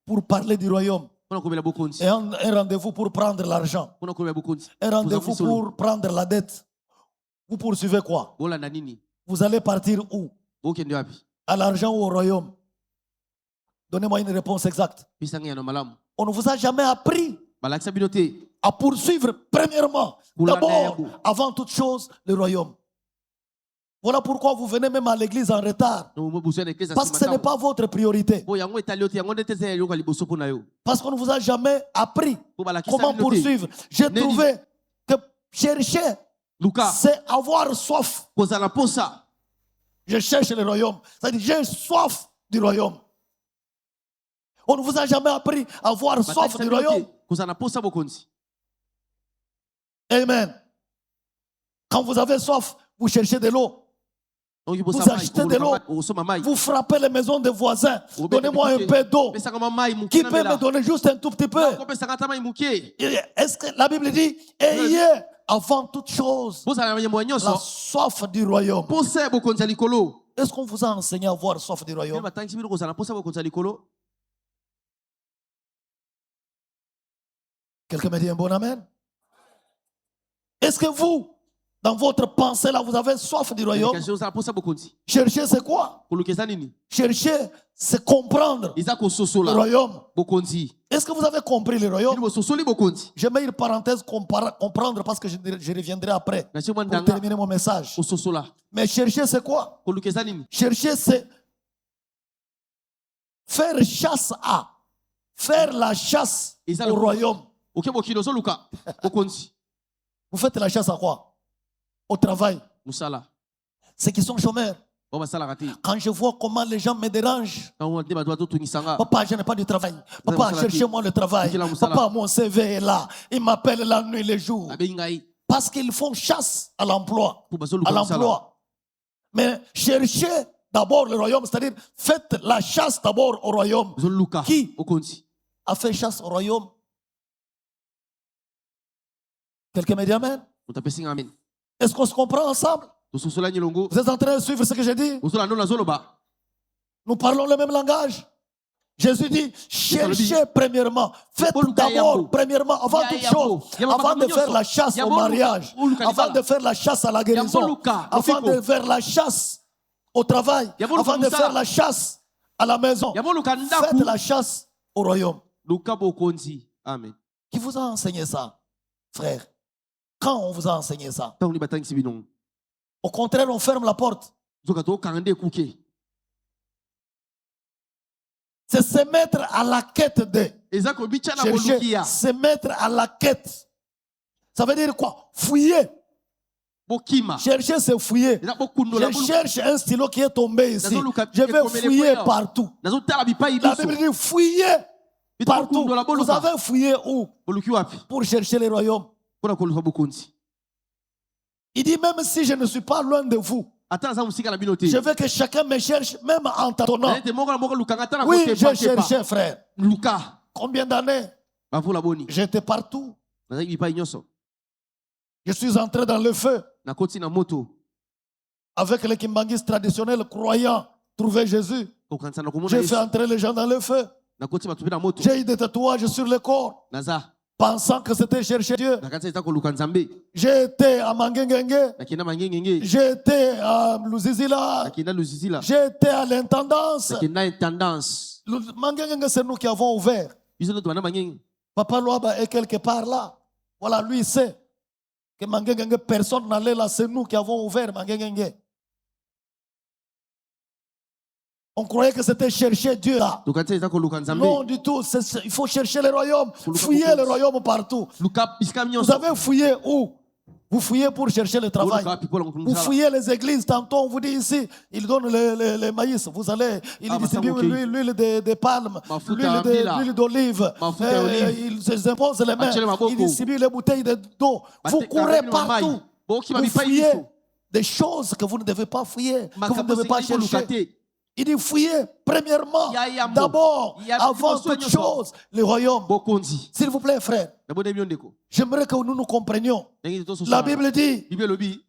pour parler du royaume, et un rendez-vous pour prendre l'argent, un rendez-vous pour prendre la dette, vous poursuivez quoi? Vous allez partir où? À l'argent ou au royaume? Donnez-moi une réponse exacte. On ne vous a jamais appris à poursuivre premièrement, d'abord, avant toute chose, le royaume. Voilà pourquoi vous venez même à l'église en retard. Parce que ce n'est pas votre priorité. Parce qu'on ne vous a jamais appris comment poursuivre. J'ai trouvé que chercher, c'est avoir soif. Je cherche le royaume. C'est-à-dire, j'ai soif du royaume. On ne vous a jamais appris à avoir soif du royaume. Amen. Quand vous avez soif, vous cherchez de l'eau. Vous achetez de l'eau. Vous frappez les maisons des voisins. Donnez-moi un peu d'eau. Qui peut me donner juste un tout petit peu? Est-ce que la Bible dit, ayez avant toute chose la soif du royaume? Est-ce qu'on vous a enseigné à avoir soif du royaume? Quelqu'un me dit un bon amen? Est-ce que vous, dans votre pensée là, vous avez soif du royaume? Chercher, c'est quoi? Chercher, c'est comprendre le royaume. Est-ce que vous avez compris le royaume? Je mets une parenthèse comprendre parce que je reviendrai après pour terminer mon message. Mais chercher, c'est quoi? Chercher, c'est faire chasse à, faire la chasse au royaume. Vous faites la chasse à quoi? Au travail. Ceux qui sont chômeurs. Quand je vois comment les gens me dérangent, papa, je n'ai pas de travail. Papa, cherchez-moi le travail. Papa, mon CV est là. Il m'appelle la nuit et le jour. Parce qu'ils font chasse à l'emploi. Mais cherchez d'abord le royaume, c'est-à-dire faites la chasse d'abord au royaume. Qui a fait chasse au royaume? Quelqu'un me dit amen? Est-ce qu'on se comprend ensemble? Vous êtes en train de suivre ce que j'ai dit? Nous parlons le même langage. Jésus dit, cherchez premièrement. Faites d'abord, premièrement, avant toute chose, avant de faire la chasse au mariage, avant de faire la chasse à la guérison, avant de faire la chasse au travail, avant de faire la chasse à la maison, faites la chasse au royaume. Amen. Qui vous a enseigné ça, frère? Quand on vous a enseigné ça? Au contraire, on ferme la porte. C'est se mettre à la quête de. Chercher, se mettre à la quête. Ça veut dire quoi? Fouiller. Chercher, c'est fouiller. Je cherche un stylo qui est tombé ici. Je vais fouiller partout. La Bible dit fouiller Partout. Vous avez fouillé où? Pour chercher le royaume. Il dit, même si je ne suis pas loin de vous, je veux que chacun me cherche, même en tâtonnant. Oui, j'ai cherché, frère. Combien d'années? J'étais partout. Je suis entré dans le feu. Avec les Kimbangis traditionnels croyants, trouver Jésus. J'ai fait entrer les gens dans le feu. J'ai eu des tatouages sur le corps, pensant que c'était chercher Dieu. J'ai été à Mangengenge. J'ai été à Luzizila. J'ai été à l'intendance. Mangengenge, c'est nous qui avons ouvert. Papa Loaba est quelque part là. Voilà, lui il sait que Mangengenge, personne n'allait là. C'est nous qui avons ouvert Mangengenge. On croyait que c'était chercher Dieu là. Non du tout. Il faut chercher le royaume. Fouiller le royaume partout. Vous avez fouillé où? Vous fouillez pour chercher le travail. Vous fouillez les églises. Tantôt on vous dit ici, il donne le maïs. Vous allez, il distribue l'huile de palme, l'huile d'olive. Il impose les mains. Il distribue les bouteilles d'eau. Vous courez partout. Vous fouillez des choses que vous ne devez pas fouiller, que vous ne devez pas chercher. Il dit fouiller, premièrement, d'abord, avant toute chose, le royaume. S'il vous plaît, frère, j'aimerais que nous nous comprenions. La Bible dit,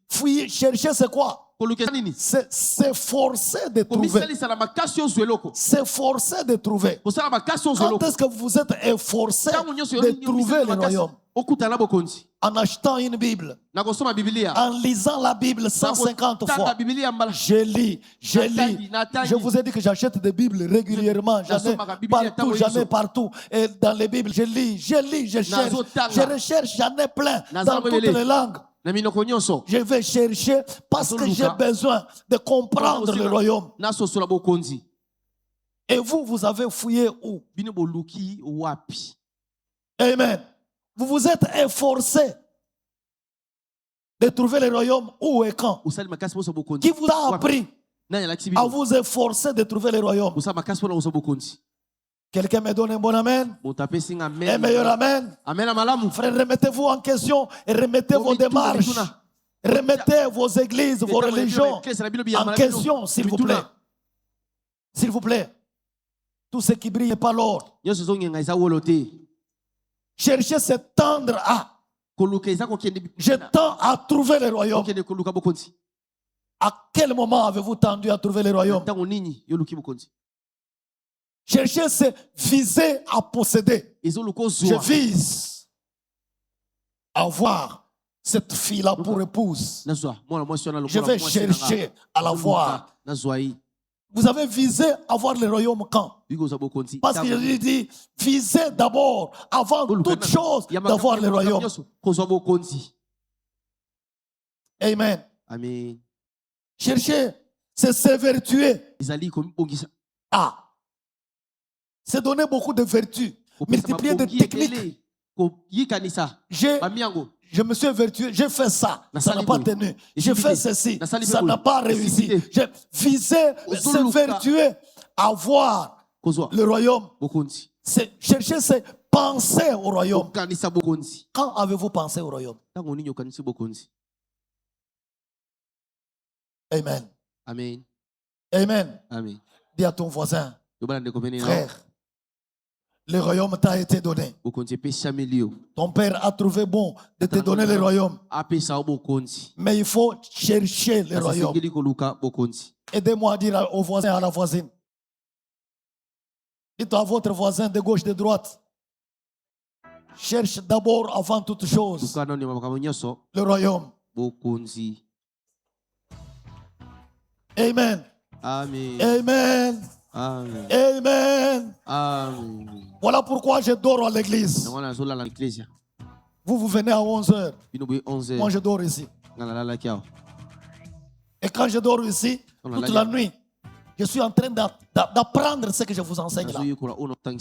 fouiller, chercher, c'est quoi? C'est s'efforcer de trouver. S'efforcer de trouver. Quand est-ce que vous êtes efforcé de trouver le royaume? En achetant une Bible, en lisant la Bible 150 fois. Je lis. Je vous ai dit que j'achète des Bibles régulièrement. J'en ai partout. Et dans les Bibles, je lis, je cherche. Je recherche, j'en ai plein dans toutes les langues. Je vais chercher parce que j'ai besoin de comprendre le royaume. Et vous avez fouillé où? Amen. Vous vous êtes efforcé de trouver le royaume où et quand? Qui vous a appris à vous efforcer de trouver le royaume? Quelqu'un me donne un bon amen? Un meilleur amen? Frère, remettez-vous en question et remettez vos démarches. Remettez vos églises, vos religions en question, s'il vous plaît. S'il vous plaît. Tout ce qui brille n'est pas l'or. Chercher, c'est tendre à. Je tends à trouver le royaume. À quel moment avez-vous tendu à trouver le royaume? Chercher, c'est viser à posséder. Je vise à avoir cette fille-là pour épouse. Je vais chercher à la voir. Vous avez visé avoir le royaume quand? Parce qu'il dit, visez d'abord, avant toute chose, d'avoir le royaume. Amen. Amen. Chercher, c'est s'évertuer. Ah. C'est donner beaucoup de vertus. Multiplier des techniques. Je me suis vertueux, j'ai fait ça, ça n'a pas tenu. J'ai fait ceci, ça n'a pas réussi. J'ai visé, se vertuer, avoir le royaume. Chercher, c'est penser au royaume. Quand avez-vous pensé au royaume? Amen. Amen. Amen. Amen. Dis à ton voisin, frère, le royaume t'a été donné. Ton père a trouvé bon de te donner le royaume. Mais il faut chercher le royaume. Aidez-moi à dire au voisin, à la voisine. Dites à votre voisin de gauche, de droite. Cherche d'abord, avant toute chose, le royaume. Amen. Amen. Amen. Amen. Amen. Amen. Voilà pourquoi je dors à l'église. Vous venez à 11h. Moi, je dors ici. Et quand je dors ici, toute la nuit, je suis en train d'apprendre ce que je vous enseigne là.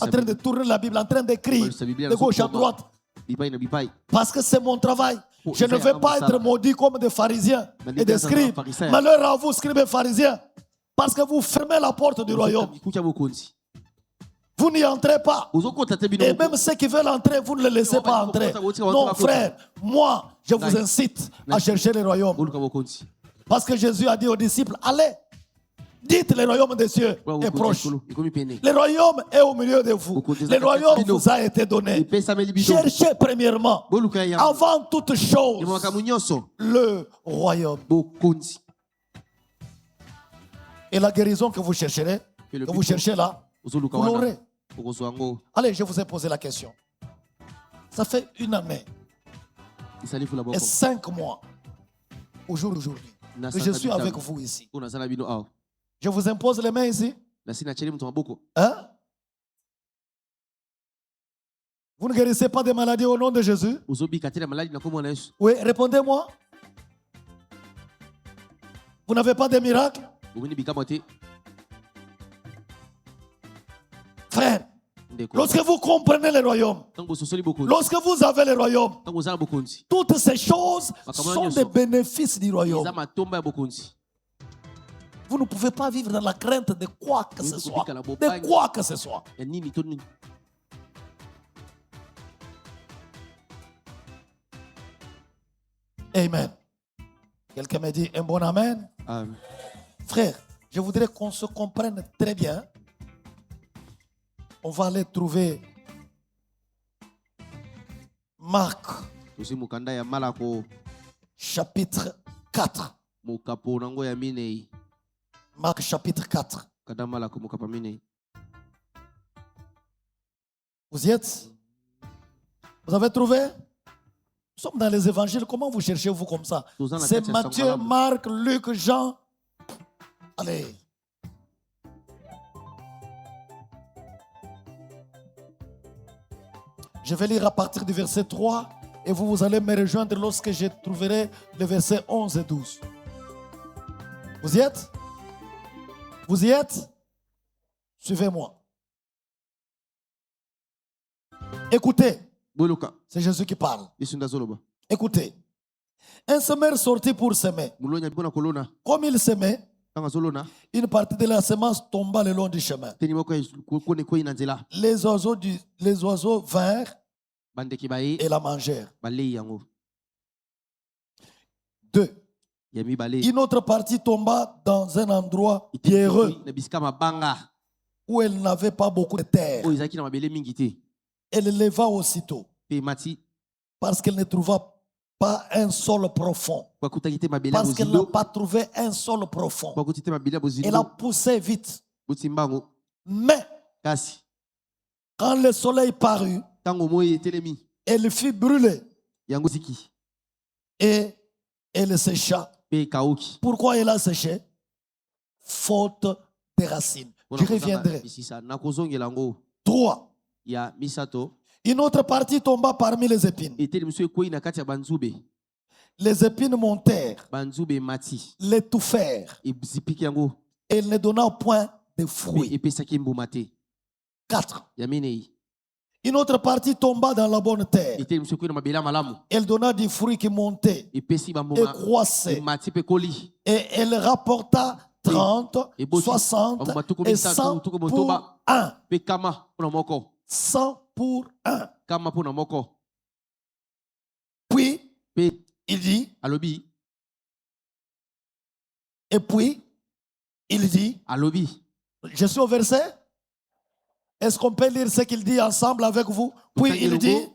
En train de tourner la Bible, en train d'écrire de gauche à droite. Parce que c'est mon travail. Je ne vais pas être maudit comme des pharisiens et des scribes. Malheur à vous, scribes et pharisiens. Parce que vous fermez la porte du royaume. Vous n'y entrez pas. Et même ceux qui veulent entrer, vous ne les laissez pas entrer. Non, frère, moi, je vous incite à chercher le royaume. Parce que Jésus a dit aux disciples, allez, dites le royaume des cieux est proche. Le royaume est au milieu de vous. Le royaume vous a été donné. Cherchez premièrement, avant toute chose, le royaume. Et la guérison que vous chercherez, que vous cherchez là, vous l'aurez. Allez, je vous ai posé la question. Ça fait 1 année et 5 mois au jour d'aujourd'hui que je suis avec vous ici. Je vous impose les mains ici. Hein? Vous ne guérissez pas des maladies au nom de Jésus? Oui, répondez-moi. Vous n'avez pas de miracles? Frère, lorsque vous comprenez le royaume, lorsque vous avez le royaume, toutes ces choses sont des bénéfices du royaume. Vous ne pouvez pas vivre dans la crainte de quoi que ce soit. De quoi que ce soit. Amen. Quelqu'un me dit un bon amen. Amen. Frère, je voudrais qu'on se comprenne très bien. On va aller trouver Marc, chapitre 4. Marc, chapitre 4. Vous y êtes? Vous avez trouvé? Nous sommes dans les évangiles. Comment vous cherchez, vous, comme ça? C'est Matthieu, Marc, Luc, Jean. Allez. Je vais lire à partir du verset 3 et vous allez me rejoindre lorsque je trouverai le verset 11 et 12. Vous y êtes? Vous y êtes? Suivez-moi. Écoutez. C'est Jésus qui parle. Écoutez. Un semeur sortit pour semer. Comme il semait, une partie de la semence tomba le long du chemin. Les oiseaux vinrent et la mangèrent. 2. Une autre partie tomba dans un endroit pierreux où elle n'avait pas beaucoup de terre. Elle leva aussitôt parce qu'elle ne trouva pas un sol profond. Parce qu'elle n'a pas trouvé un sol profond. Elle a poussé vite. Mais quand le soleil parut, elle fut brûlée et elle sécha. Pourquoi elle a séché? Faute de racines. Je reviendrai. 3. Une autre partie tomba parmi les épines. Les épines montèrent, l'étouffèrent. Elle ne donna point de fruits. 4. Une autre partie tomba dans la bonne terre. Elle donna des fruits qui montaient et croissaient. Et elle rapporta 30, 60 et 100 pour 1. 100 pour 1. Puis, il dit, et puis, il dit, je suis au verset. Est-ce qu'on peut lire ce qu'il dit ensemble avec vous? Puis il dit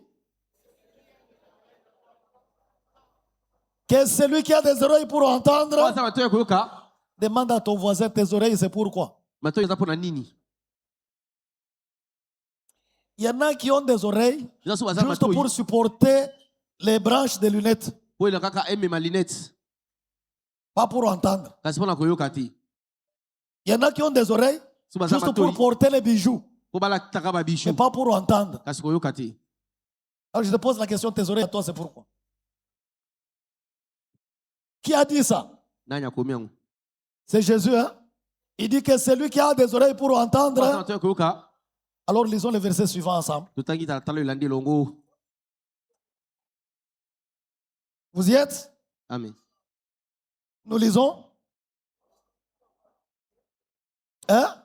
que celui qui a des oreilles pour entendre, demande à ton voisin, tes oreilles, c'est pourquoi? Il y en a qui ont des oreilles juste pour supporter les branches des lunettes. Pas pour entendre. Il y en a qui ont des oreilles juste pour porter les bijoux. Mais pas pour entendre. Alors je te pose la question, tes oreilles à toi, c'est pourquoi? Qui a dit ça? C'est Jésus, hein? Il dit que celui qui a des oreilles pour entendre. Alors lisons les versets suivants ensemble. Vous y êtes? Amen. Nous lisons. Hein?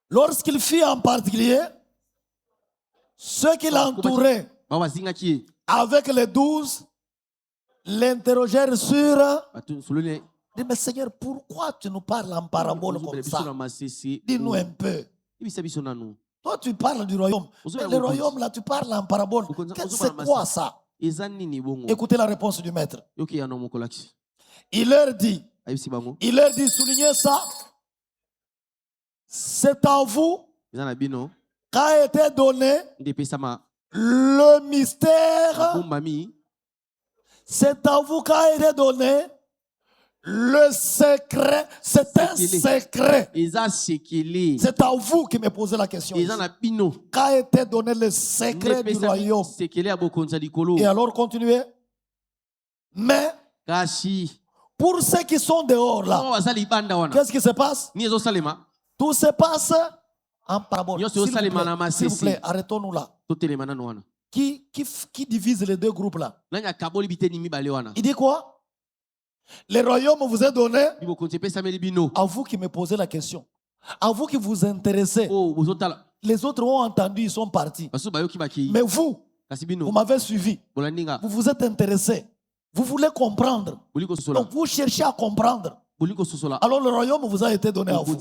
Lorsqu'il fit en particulier ceux qui l'entouraient avec les 12, l'interrogèrent sur. Dit, mais Seigneur, pourquoi tu nous parles en parabole comme ça? Dis-nous un peu. Toi, tu parles du royaume. Mais le royaume, là, tu parles en parabole. C'est quoi ça? Écoutez la réponse du maître. Il leur dit, soulignez ça. C'est à vous qu'a été donné le mystère. C'est à vous qu'a été donné le secret. C'est un secret. C'est à vous qui me posez la question. Qu'a été donné le secret du royaume. Et alors continuez. Mais pour ceux qui sont dehors là, qu'est-ce qui se passe? Tout se passe en parabole. S'il vous plaît, arrêtons-nous là. Qui divise les deux groupes là? Il dit quoi? Le royaume vous est donné à vous qui me posez la question. À vous qui vous intéressez. Les autres ont entendu, ils sont partis. Mais vous m'avez suivi. Vous vous êtes intéressé. Vous voulez comprendre. Donc vous cherchez à comprendre. Alors le royaume vous a été donné à vous.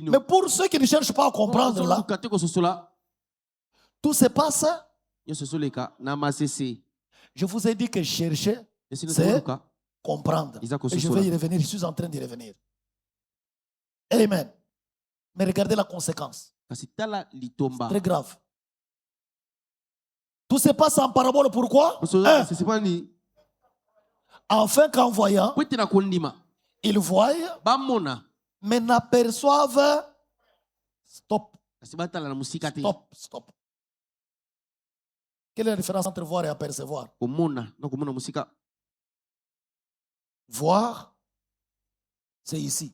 Mais pour ceux qui ne cherchent pas à comprendre là, tout se passe. Je vous ai dit que chercher, c'est comprendre. Et je vais y revenir, je suis en train d'y revenir. Amen. Mais regardez la conséquence. C'est très grave. Tout se passe en parabole, pourquoi? Afin qu'en voyant, ils voient, mais n'aperçoivent. Stop. Stop. Quelle est la différence entre voir et apercevoir? Voir, c'est ici.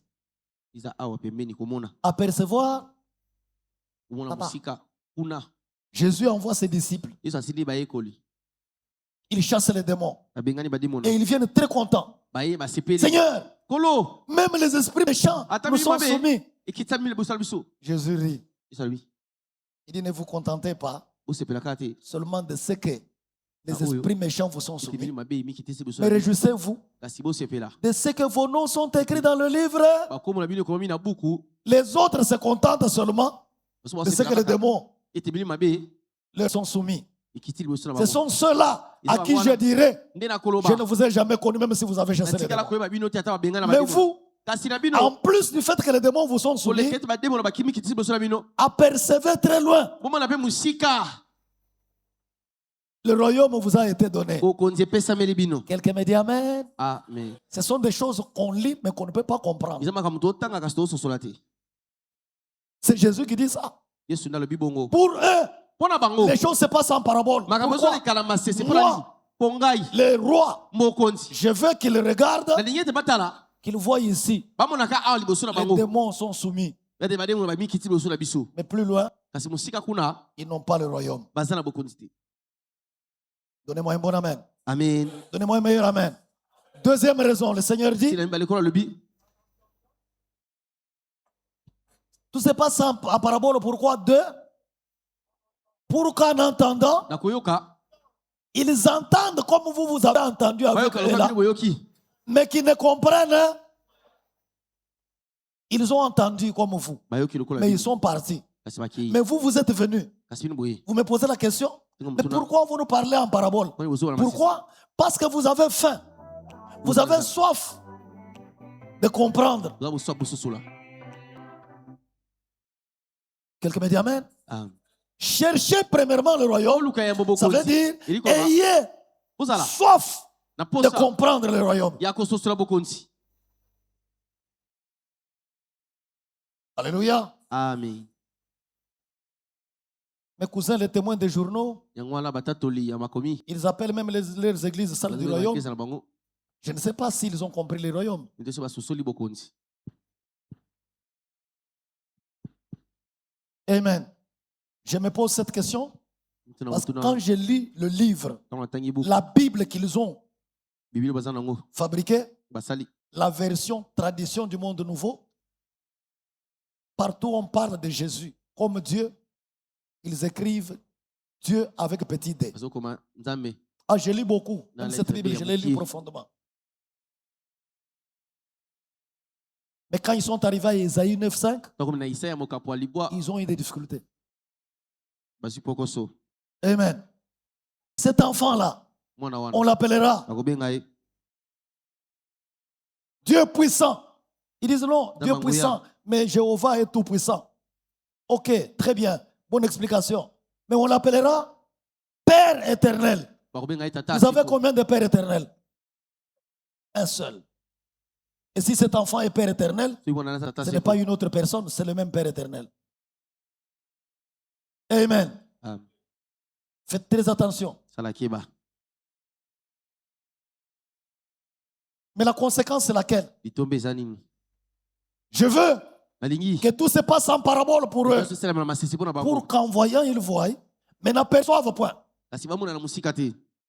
Apercevoir, Jésus envoie ses disciples. Ils chassent les démons. Et ils viennent très contents. Seigneur, même les esprits méchants nous sont soumis. Jésus rit. Il dit, ne vous contentez pas seulement de ce que les esprits méchants vous sont soumis. Mais réjouissez-vous de ce que vos noms sont écrits dans le livre. Les autres se contentent seulement de ce que les démons leur sont soumis. Ce sont ceux-là à qui je dirais, je ne vous ai jamais connu même si vous avez chassé les démons. Mais vous, en plus du fait que les démons vous sont soumis, apercevez très loin. Le royaume vous a été donné. Quelqu'un me dit amen. Ce sont des choses qu'on lit mais qu'on ne peut pas comprendre. C'est Jésus qui dit ça. Pour eux, les choses se passent en parabole. Pourquoi? Moi, les rois, je veux qu'ils regardent, qu'ils voient ici. Les démons sont soumis. Mais plus loin, ils n'ont pas le royaume. Donnez-moi un bon amen. Amen. Donnez-moi un meilleur amen. Deuxième raison, le Seigneur dit, tout se passe en parabole. Pourquoi? Pour qu'en entendant, ils entendent comme vous avez entendu avec eux là, mais qui ne comprennent. Ils ont entendu comme vous, mais ils sont partis. Mais vous êtes venus. Vous me posez la question, mais pourquoi vous nous parlez en parabole? Pourquoi? Parce que vous avez faim. Vous avez soif de comprendre. Quelqu'un me dit amen? Cherchez premièrement le royaume. Ça veut dire, ayez soif de comprendre le royaume. Alléluia. Amen. Mes cousins, les témoins des journaux, ils appellent même leurs églises salles du royaume. Je ne sais pas s'ils ont compris le royaume. Amen. Je me pose cette question parce que quand je lis le livre, la Bible qu'ils ont fabriquée, la version tradition du monde nouveau, partout on parle de Jésus comme Dieu, ils écrivent Dieu avec petit d. Ah, je lis beaucoup. Même cette Bible, je l'ai lu profondément. Mais quand ils sont arrivés à Isaïe 9,5, ils ont eu des difficultés. Amen. Cet enfant-là, on l'appellera Dieu puissant. Ils disent non, Dieu puissant, mais Jéhovah est tout puissant. Ok, très bien, bonne explication. Mais on l'appellera Père éternel. Vous avez combien de pères éternels? Un seul. Et si cet enfant est Père éternel, ce n'est pas une autre personne, c'est le même Père éternel. Amen. Faites très attention. Mais la conséquence, c'est laquelle? Je veux que tout se passe en parabole pour eux. Pour qu'en voyant, ils voient, mais n'aperçoivent point.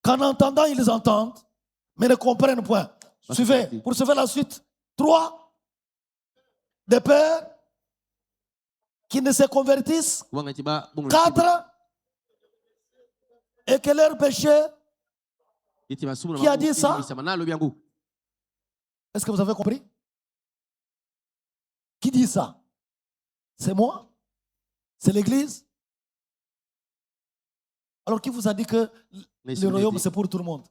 Qu'en entendant, ils entendent, mais ne comprennent point. Suivez, pour suivre la suite. 3 des pères qui ne se convertissent. 4 et que leur péché. Qui a dit ça? Est-ce que vous avez compris? Qui dit ça? C'est moi? C'est l'Église? Alors qui vous a dit que le royaume c'est pour tout le monde?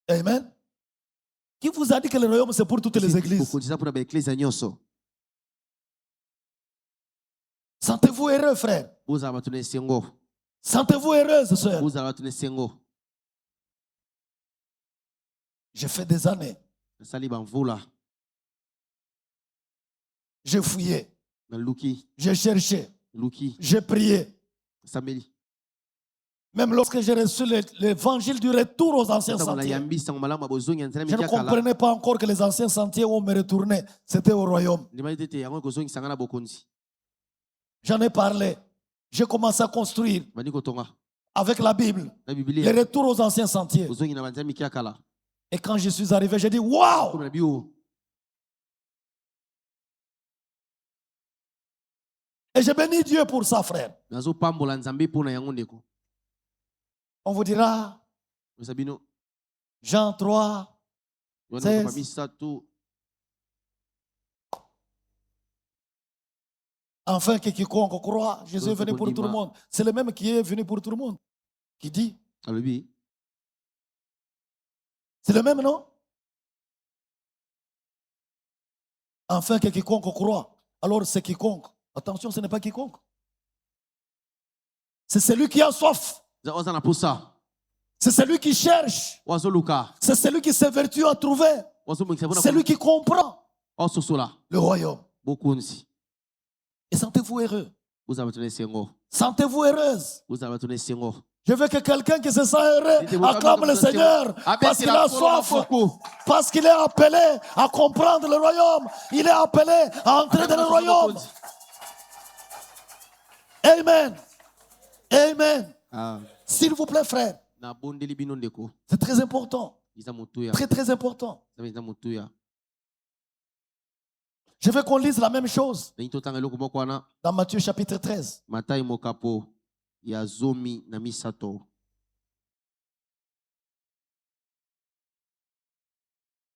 Amen. Qui vous a dit que le royaume c'est pour toutes les églises? Sentez-vous heureux, frère. Sentez-vous heureuse, sœur. J'ai fait des années. J'ai fouillé. J'ai cherché. J'ai prié. Même lorsque j'ai reçu l'évangile du retour aux anciens sentiers, je ne comprenais pas encore que les anciens sentiers où on me retournait, c'était au royaume. J'en ai parlé. J'ai commencé à construire avec la Bible les retours aux anciens sentiers. Et quand je suis arrivé, j'ai dit waouh! Et je bénis Dieu pour ça, frère. On vous dira Jean 3, 16. Enfin que quiconque croit, Jésus est venu pour tout le monde. C'est le même qui est venu pour tout le monde. Qui dit? C'est le même, non? Enfin que quiconque croit. Alors c'est quiconque. Attention, ce n'est pas quiconque. C'est celui qui a soif. C'est celui qui cherche. C'est celui qui s'évertue à trouver. C'est celui qui comprend le royaume. Et sentez-vous heureux. Sentez-vous heureuse. Je veux que quelqu'un qui se sent heureux acclame le Seigneur parce qu'il a soif, parce qu'il est appelé à comprendre le royaume. Il est appelé à entrer dans le royaume. Amen. Amen. S'il vous plaît, frère. C'est très important. Très, très important. Je veux qu'on lise la même chose dans Matthieu chapitre 13.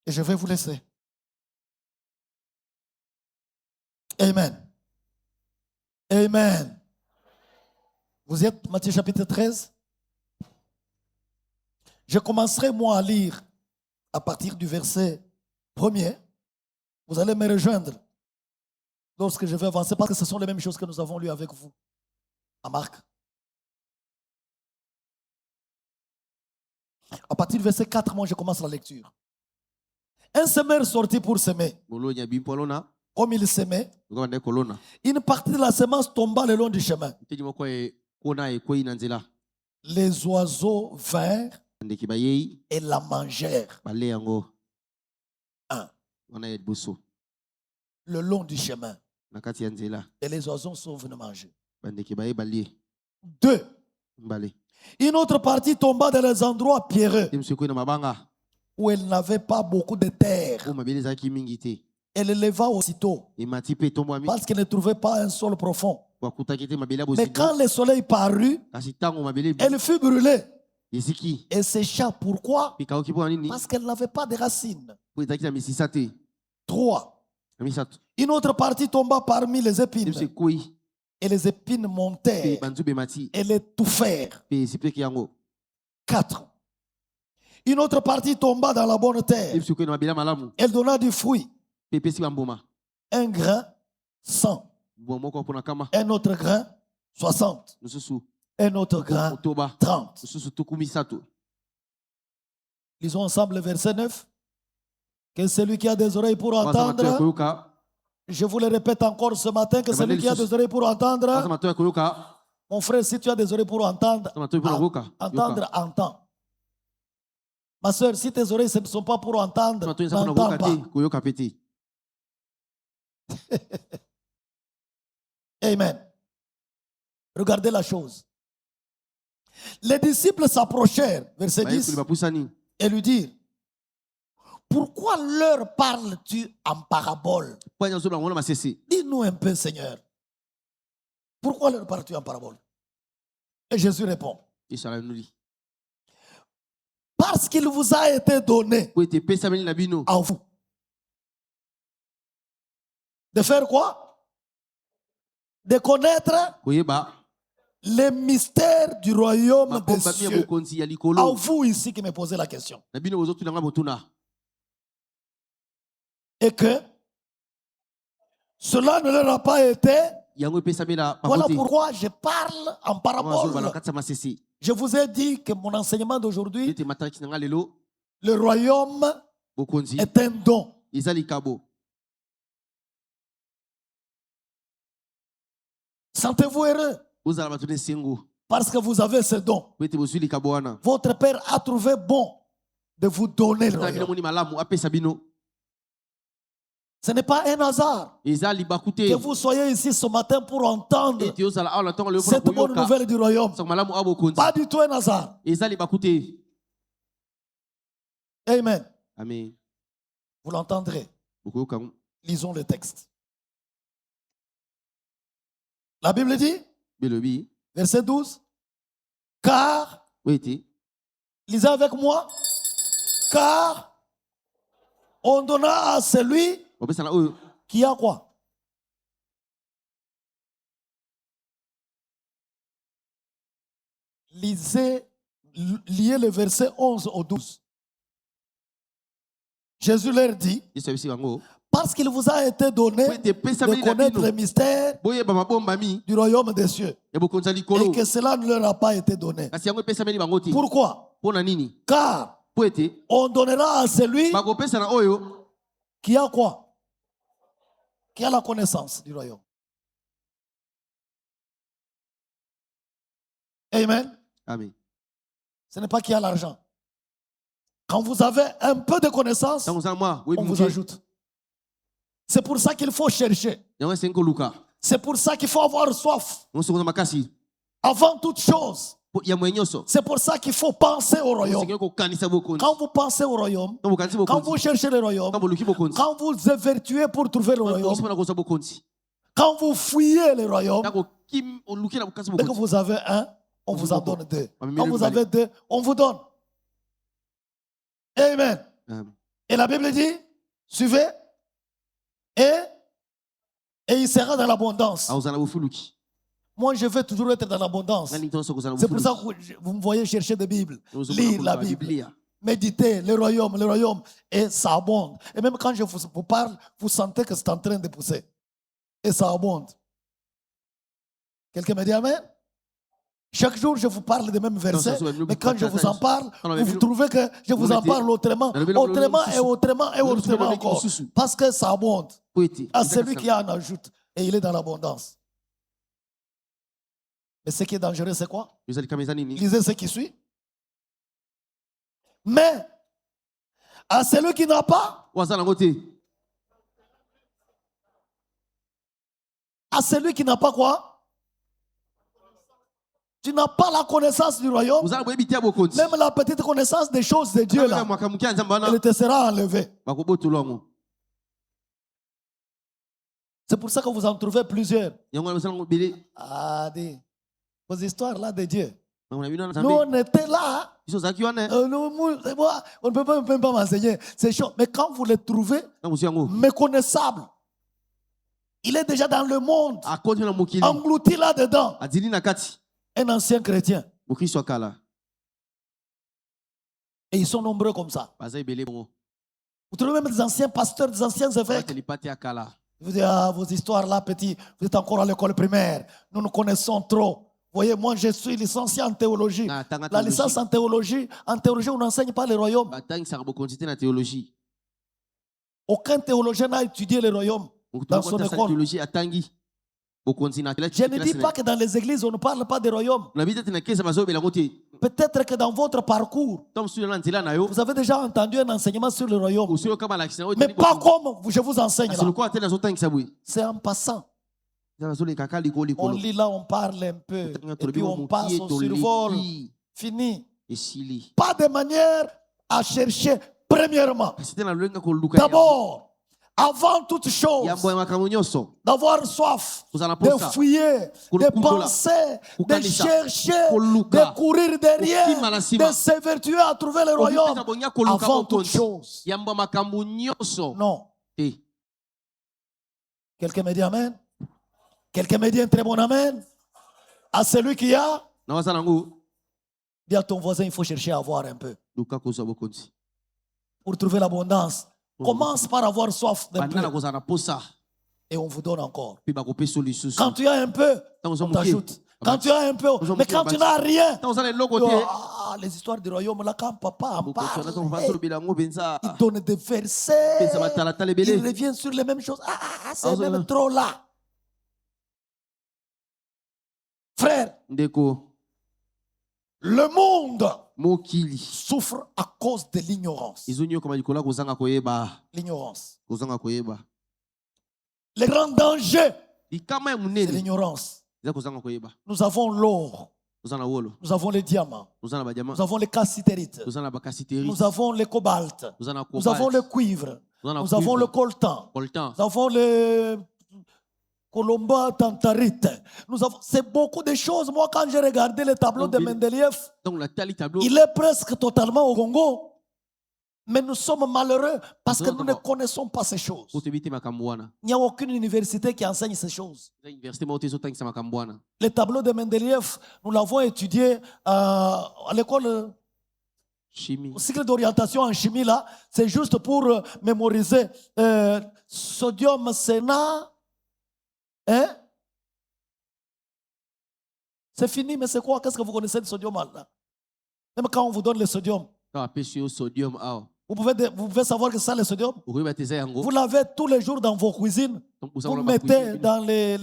Et je vais vous laisser. Amen. Amen. Vous êtes Matthieu chapitre 13. Je commencerai moi à lire à partir du verset 1er. Vous allez me rejoindre lorsque je vais avancer parce que ce sont les mêmes choses que nous avons lues avec vous à Marc. À partir du verset 4, moi je commence la lecture. Un semeur sortit pour semer. Comme il semait, une partie de la semence tomba le long du chemin. Les oiseaux vinrent et la mangèrent. Le long du chemin. Et les oiseaux sont venus manger. 2. Une autre partie tomba dans les endroits pierreux. où elle n'avait pas beaucoup de terre. Elle leva aussitôt parce qu'elle ne trouvait pas un sol profond. Mais quand le soleil parut, elle fut brûlée et sécha. Pourquoi? Parce qu'elle n'avait pas de racines. 3. Une autre partie tomba parmi les épines et les épines montèrent et l'étouffèrent. 4. Une autre partie tomba dans la bonne terre. Elle donna du fruit. Un grain, 100. Un autre grain, 60. Un autre grain, 30. Lisons ensemble le verset 9. Que celui qui a des oreilles pour entendre, je vous le répète encore ce matin, que celui qui a des oreilles pour entendre, mon frère, si tu as des oreilles pour entendre, entends. Ma soeur, si tes oreilles ne sont pas pour entendre, n'entends pas. Amen. Regardez la chose. Les disciples s'approchèrent, verset 10, et lui dirent: pourquoi leur parles-tu en parabole? Dis-nous un peu, Seigneur. Pourquoi leur parles-tu en parabole? Et Jésus répond: parce qu'il vous a été donné à vous de faire quoi? De connaître les mystères du royaume des cieux. À vous ici qui me posez la question. Et que cela ne leur a pas été. Voilà pourquoi je parle en parabole. Je vous ai dit que mon enseignement d'aujourd'hui, le royaume est un don. Sentez-vous heureux parce que vous avez ce don. Votre Père a trouvé bon de vous donner le royaume. Ce n'est pas un hasard que vous soyez ici ce matin pour entendre cette bonne nouvelle du royaume. Pas du tout un hasard. Amen. Vous l'entendrez. Lisons le texte. La Bible dit, verset 12, car, lisez avec moi, car on donna à celui qui a quoi? Liez le verset 11 au 12. Jésus leur dit, parce qu'il vous a été donné de connaître les mystères du royaume des cieux et que cela ne leur a pas été donné. Pourquoi? Car on donnera à celui qui a quoi? Qui a la connaissance du royaume. Amen. Ce n'est pas qui a l'argent. Quand vous avez un peu de connaissance, on vous ajoute. C'est pour ça qu'il faut chercher. C'est pour ça qu'il faut avoir soif. Avant toute chose. C'est pour ça qu'il faut penser au royaume. Quand vous pensez au royaume, quand vous cherchez le royaume, quand vous évertuez pour trouver le royaume, quand vous fouillez le royaume, dès que vous avez un, on vous en donne deux. Quand vous avez deux, on vous donne. Amen. Et la Bible dit, suivez, et il sera dans l'abondance. Moi, je veux toujours être dans l'abondance. C'est pour ça que vous me voyez chercher des Bibles, lire la Bible, méditer le royaume, et ça abonde. Et même quand je vous parle, vous sentez que c'est en train de pousser. Et ça abonde. Quelqu'un me dit Amen? Chaque jour, je vous parle des mêmes versets, mais quand je vous en parle, vous trouvez que je vous en parle autrement encore. Parce que ça abonde. À celui qui en ajoute, et il est dans l'abondance. Mais ce qui est dangereux, c'est quoi? Lisez ce qui suit. Mais à celui qui n'a pas, à celui qui n'a pas quoi? Tu n'as pas la connaissance du royaume. Même la petite connaissance des choses de Dieu là, elle te sera enlevée. C'est pour ça que vous en trouvez plusieurs. Ah, vos histoires là de Dieu. Nous on était là. On ne peut même pas m'enseigner. C'est chaud. Mais quand vous les trouvez méconnaissables, il est déjà dans le monde, englouti là-dedans. Un ancien chrétien. Et ils sont nombreux comme ça. Vous trouvez même des anciens pasteurs, des anciens évêques. Vous dites, ah, vos histoires là, petits, vous êtes encore à l'école primaire. Nous nous connaissons trop. Vous voyez, moi je suis licencié en théologie. La licence en théologie, on n'enseigne pas le royaume. Aucun théologien n'a étudié le royaume dans son école. Je ne dis pas que dans les églises, on ne parle pas de royaume. Peut-être que dans votre parcours, vous avez déjà entendu un enseignement sur le royaume. Mais pas comme je vous enseigne là. C'est en passant. On lit là, on parle un peu. Et puis on passe, on survole. Fini. Pas de manière à chercher, premièrement. D'abord, avant toute chose, d'avoir soif, de fouiller, de penser, de chercher, de courir derrière, de s'évertuer à trouver le royaume avant toute chose. Non. Quelqu'un me dit amen? Quelqu'un me dit un très bon amen? À celui qui a? Dis à ton voisin, il faut chercher à avoir un peu. Pour trouver l'abondance. Commence par avoir soif d'un peu. Et on vous donne encore. Quand tu as un peu, on t'ajoute. Quand tu as un peu, mais quand tu n'as rien, les histoires du royaume, là, quand papa en parle, il donne des versets, il revient sur les mêmes choses. C'est même trop là. Frère, le monde souffre à cause de l'ignorance. L'ignorance. Le grand danger, c'est l'ignorance. Nous avons l'or. Nous avons les diamants. Nous avons les cassitérites. Nous avons le cobalt. Nous avons le cuivre. Nous avons le coltan. Nous avons le Colomba Tantarite. C'est beaucoup de choses. Moi, quand j'ai regardé le tableau de Mendeleïev, il est presque totalement au Congo. Mais nous sommes malheureux parce que nous ne connaissons pas ces choses. Il n'y a aucune université qui enseigne ces choses. Le tableau de Mendeleïev, nous l'avons étudié à l'école. Au cycle d'orientation en chimie, là, c'est juste pour mémoriser sodium, Sénat. Hein? C'est fini, mais c'est quoi? Qu'est-ce que vous connaissez de sodium là? Même quand on vous donne le sodium, vous pouvez savoir que c'est ça le sodium. Vous l'avez tous les jours dans vos cuisines. Vous le mettez dans les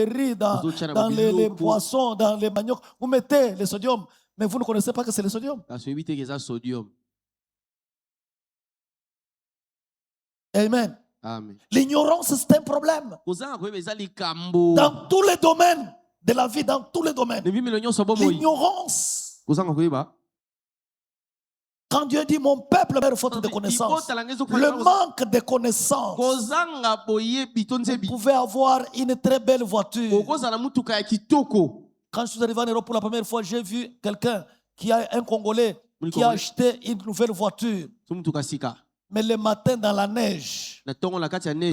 riz, dans les poissons, dans les maniocs. Vous mettez le sodium, mais vous ne connaissez pas que c'est le sodium. Amen. Amen. L'ignorance, c'est un problème. Dans tous les domaines de la vie, dans tous les domaines. L'ignorance. Quand Dieu dit mon peuple meurt faute de connaissance, le manque de connaissance. Vous pouvez avoir une très belle voiture. Quand je suis arrivé en Europe pour la première fois, j'ai vu quelqu'un un Congolais, qui a acheté une nouvelle voiture. Mais le matin dans la neige, la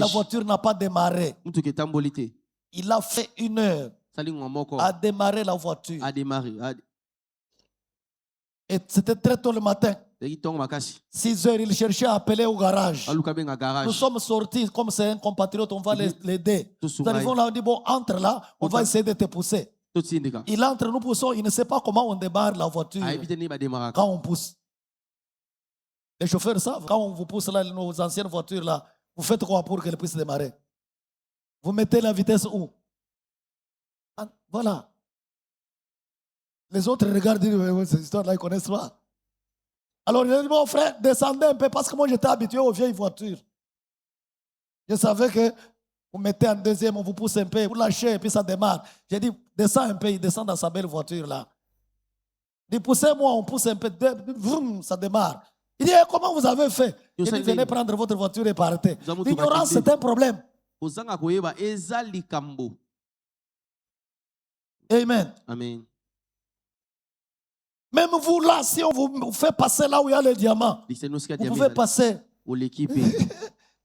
voiture n'a pas démarré. Il a fait 1 heure à démarrer la voiture. Et c'était très tôt le matin. 6 heures, il cherchait à appeler au garage. Nous sommes sortis, comme c'est un compatriote, on va l'aider. Nous arrivons là, on dit, bon, entre là, on va essayer de te pousser. Il entre, nous poussons, il ne sait pas comment on démarre la voiture quand on pousse. Les chauffeurs savent, quand on vous pousse là, nos anciennes voitures là, vous faites quoi pour qu'elles puissent démarrer? Vous mettez la vitesse où? Voilà. Les autres regardent cette histoire-là, ils ne connaissent pas. Alors il a dit, mon frère, descendez un peu parce que moi j'étais habitué aux vieilles voitures. Je savais que Vous mettez en deuxième, on vous pousse un peu, vous lâchez et puis ça démarre. J'ai dit, descends un peu, il descend dans sa belle voiture là. Il dit, poussez-moi, on pousse un peu, vroom, ça démarre. Il dit, comment vous avez fait? Il dit, venez prendre votre voiture et partez. L'ignorance, c'est un problème. Amen. Amen. Même vous là, si on vous fait passer là où il y a le diamant, vous pouvez passer.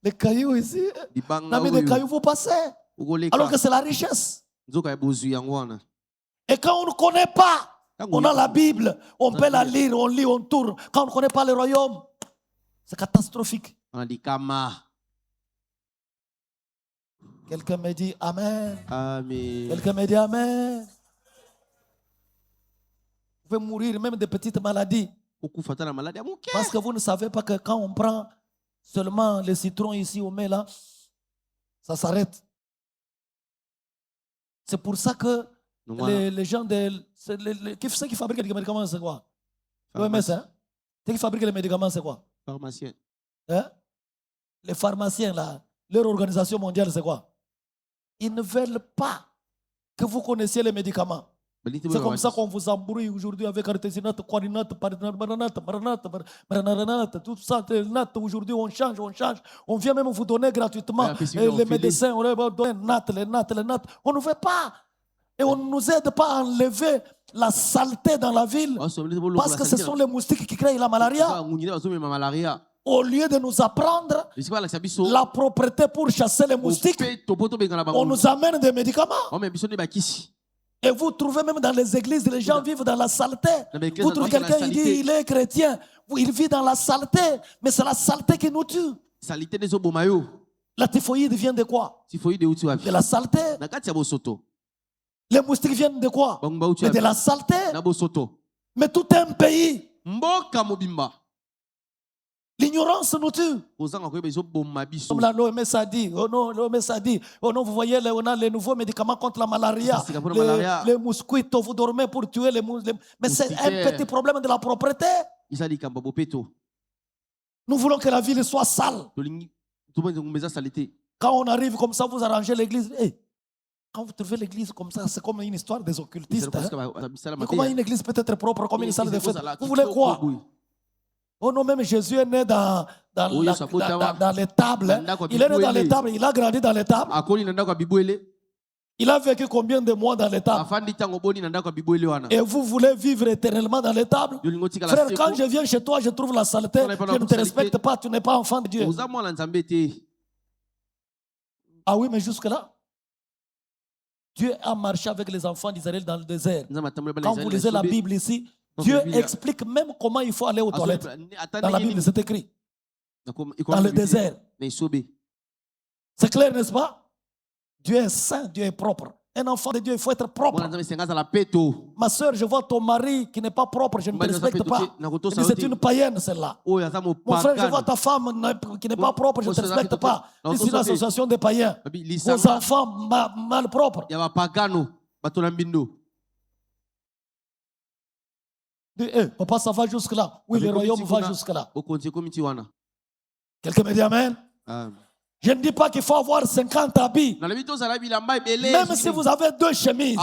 Les cailloux ici, mais les cailloux, vous passez. Alors que c'est la richesse. Et quand on ne connaît pas, on a la Bible, on peut la lire, on lit, on tourne. Quand on ne connaît pas le royaume, c'est catastrophique. Quelqu'un me dit Amen. Amen. Quelqu'un me dit Amen. Vous pouvez mourir même de petites maladies. Parce que vous ne savez pas que quand on prend seulement les citrons ici, on met là, ça s'arrête. C'est pour ça que les gens ceux qui fabriquent les médicaments, c'est quoi? L'OMS, hein? Ceux qui fabriquent les médicaments, c'est quoi? Pharmacien. Hein? Les pharmaciens, là, leur organisation mondiale, c'est quoi? Ils ne veulent pas que vous connaissiez les médicaments. C'est comme ça qu'on vous embrouille aujourd'hui avec artésinate, quarinate, maranate, tout ça. Aujourd'hui, on change. On vient même vous donner gratuitement les médecins, on leur donne les nattes. On ne veut pas. Et on ne nous aide pas à enlever la saleté dans la ville. Parce que ce sont les moustiques qui créent la malaria. Au lieu de nous apprendre la propreté pour chasser les moustiques, on nous amène des médicaments. Et vous trouvez même dans les églises, les gens vivent dans la saleté. Vous trouvez quelqu'un, il dit, il est chrétien. Il vit dans la saleté. Mais c'est la saleté qui nous tue. La typhoïde vient de quoi? De la saleté. Les moustiques viennent de quoi? De la saleté. Mais tout un pays. L'ignorance nous tue. Comme l'OMS a dit, oh non, vous voyez, on a les nouveaux médicaments contre la malaria. Les mosquitos, vous dormez pour tuer les moustiques. Mais c'est un petit problème de la propreté. Nous voulons que la ville soit sale. Quand on arrive comme ça, vous arrangez l'église. Hey, quand vous trouvez l'église comme ça, c'est comme une histoire des occultistes. Hein? Mais comment une église peut être propre comme une salle de fête? Vous voulez quoi? Oh non, même Jésus est né dans les tables. Hein? Il est né dans les tables, il a grandi dans les tables. Il a vécu combien de mois dans les tables? Et vous voulez vivre éternellement dans les tables? Frère, quand je viens chez toi, je trouve la saleté, je ne te respecte pas, tu n'es pas enfant de Dieu. Ah oui, mais jusque-là, Dieu a marché avec les enfants d'Israël dans le désert. Quand vous lisez la Bible ici, Dieu explique même comment il faut aller aux toilettes. Dans la Bible, c'est écrit. Dans le désert. C'est clair, n'est-ce pas? Dieu est saint, Dieu est propre. Un enfant de Dieu, il faut être propre. Ma soeur, je vois ton mari qui n'est pas propre, je ne te respecte pas. C'est une païenne, celle-là. Mon frère, je vois ta femme qui n'est pas propre, je ne te respecte pas. C'est une association de païens. Vos enfants mal propres. Papa, ça va jusque-là. Oui, le royaume va jusque-là. Quelqu'un me dit Amen. Je ne dis pas qu'il faut avoir 50 habits. Même si vous avez 2 chemises,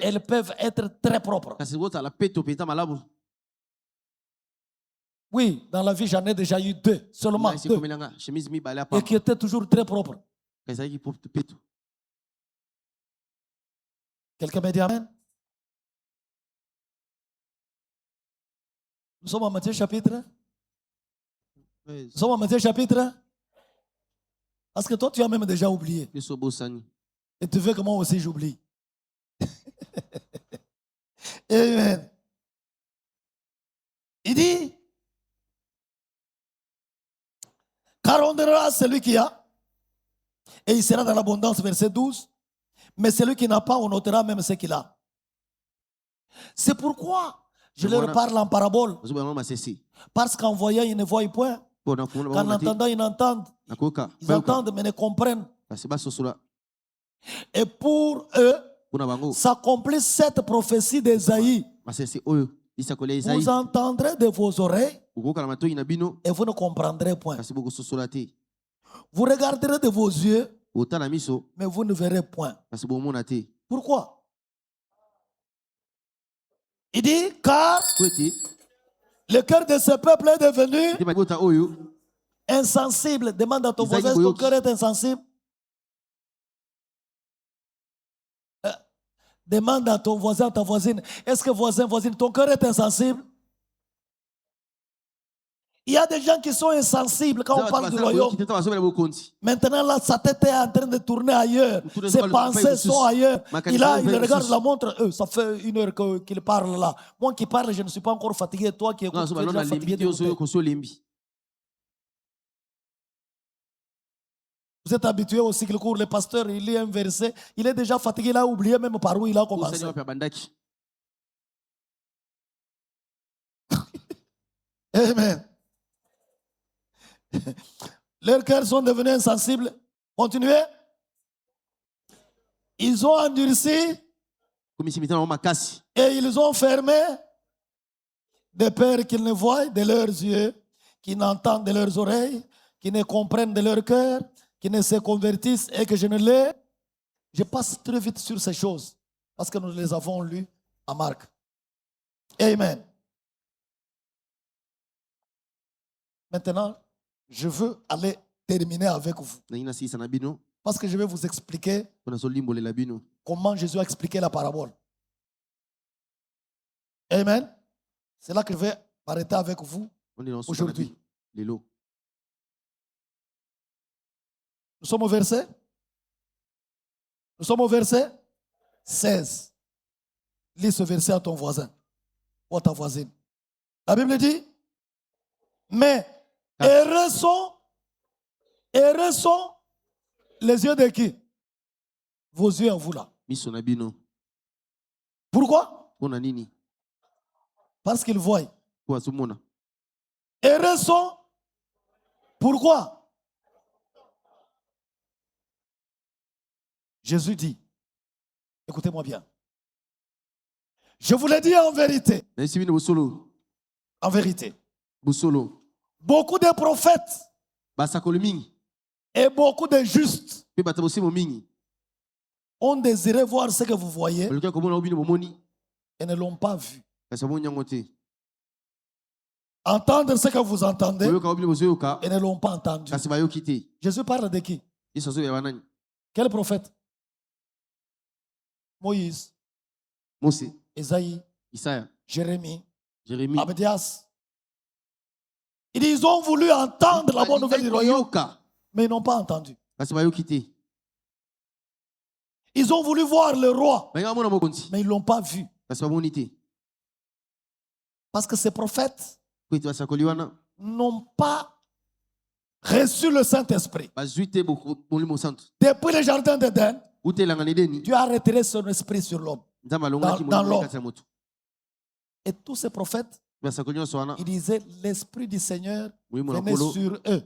elles peuvent être très propres. Oui, dans la vie, j'en ai déjà eu 2. Seulement 2. Et qui étaient toujours très propres. Quelqu'un me dit Amen. Nous sommes en Matthieu chapitre. Nous sommes en Matthieu chapitre. Parce que toi, tu as même déjà oublié. Et tu veux que moi aussi j'oublie. Amen. Il dit, car on donnera à celui qui a, et il sera dans l'abondance, verset 12. Mais celui qui n'a pas, on ôtera même ce qu'il a. C'est pourquoi je leur parle en parabole. Parce qu'en voyant, ils ne voient point. Qu'en entendant, ils entendent. Ils entendent, mais ne comprennent. Et pour eux, s'accomplit cette prophétie d'Ésaïe. Vous entendrez de vos oreilles et vous ne comprendrez point. Vous regarderez de vos yeux mais vous ne verrez point. Pourquoi? Il dit, car le cœur de ce peuple est devenu insensible. Demande à ton voisin, est-ce que ton cœur est insensible? Demande à ton voisin, à ta voisine, est-ce que voisin, voisine, ton cœur est insensible? Il y a des gens qui sont insensibles quand on parle du royaume. Maintenant, là, sa tête est en train de tourner ailleurs. Ses pensées sont ailleurs. Il regarde la montre. Ça fait 1 heure qu'il parle là. Moi qui parle, je ne suis pas encore fatigué. Toi qui écoutes, tu es déjà fatigué. Vous êtes habitué au cycle court. Le pasteur, il lit un verset. Il est déjà fatigué. Il a oublié même par où il a commencé. Amen. Leurs cœurs sont devenus insensibles. Continuez. Ils ont endurci et ils ont fermé de peur qu'ils ne voient de leurs yeux, qu'ils n'entendent de leurs oreilles, qu'ils ne comprennent de leur cœur, qu'ils ne se convertissent et que je ne les... Je passe très vite sur ces choses parce que nous les avons lues à Marc. Amen. Maintenant, je veux aller terminer avec vous. Parce que je vais vous expliquer comment Jésus a expliqué la parabole. Amen. C'est là que je vais arrêter avec vous aujourd'hui. Nous sommes au verset 16. Lis ce verset à ton voisin ou à ta voisine. La Bible dit, mais heureux sont les yeux de qui? Vos yeux en vous là. Pourquoi? Parce qu'ils voient. Heureux sont. Pourquoi? Jésus dit, écoutez-moi bien. Je vous l'ai dit en vérité. En vérité. Beaucoup de prophètes et beaucoup de justes ont désiré voir ce que vous voyez et ne l'ont pas vu. Entendre ce que vous entendez et ne l'ont pas entendu. Jésus parle de qui? Quel prophète? Moïse, Esaïe, Jérémie, Abdias. Ils ont voulu entendre la bonne nouvelle du royaume, mais ils n'ont pas entendu. Ils ont voulu voir le roi, mais ils ne l'ont pas vu. Parce que ces prophètes n'ont pas reçu le Saint-Esprit. Depuis le jardin d'Éden, Dieu a retiré son esprit sur l'homme, dans l'homme. Et tous ces prophètes, il disait, l'Esprit du Seigneur venait sur eux.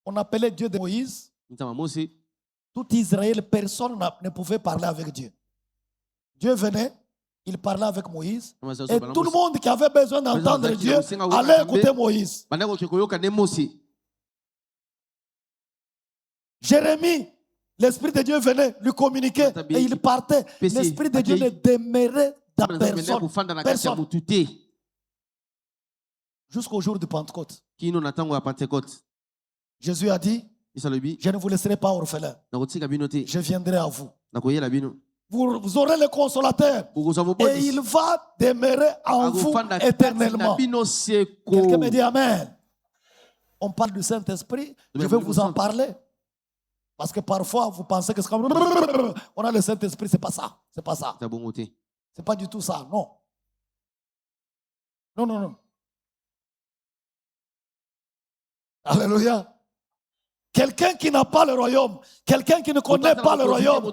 On appelait Dieu de Moïse. Tout Israël, personne ne pouvait parler avec Dieu. Dieu venait, il parlait avec Moïse. Et tout le monde qui avait besoin d'entendre Dieu allait écouter Moïse. Jérémie, l'Esprit de Dieu venait lui communiquer et il partait. L'Esprit de Dieu ne demeurait dans personne. Jusqu'au jour de Pentecôte. Jésus a dit, je ne vous laisserai pas orphelins. Je viendrai à vous. Vous aurez le consolateur et il va demeurer en vous éternellement. Quelqu'un me dit Amen. On parle du Saint-Esprit, je vais vous en parler. Parce que parfois, vous pensez que c'est comme... On a le Saint-Esprit, c'est pas ça. C'est pas ça. C'est pas du tout ça, non. Non. Alléluia. Quelqu'un qui n'a pas le royaume, quelqu'un qui ne connaît pas le royaume,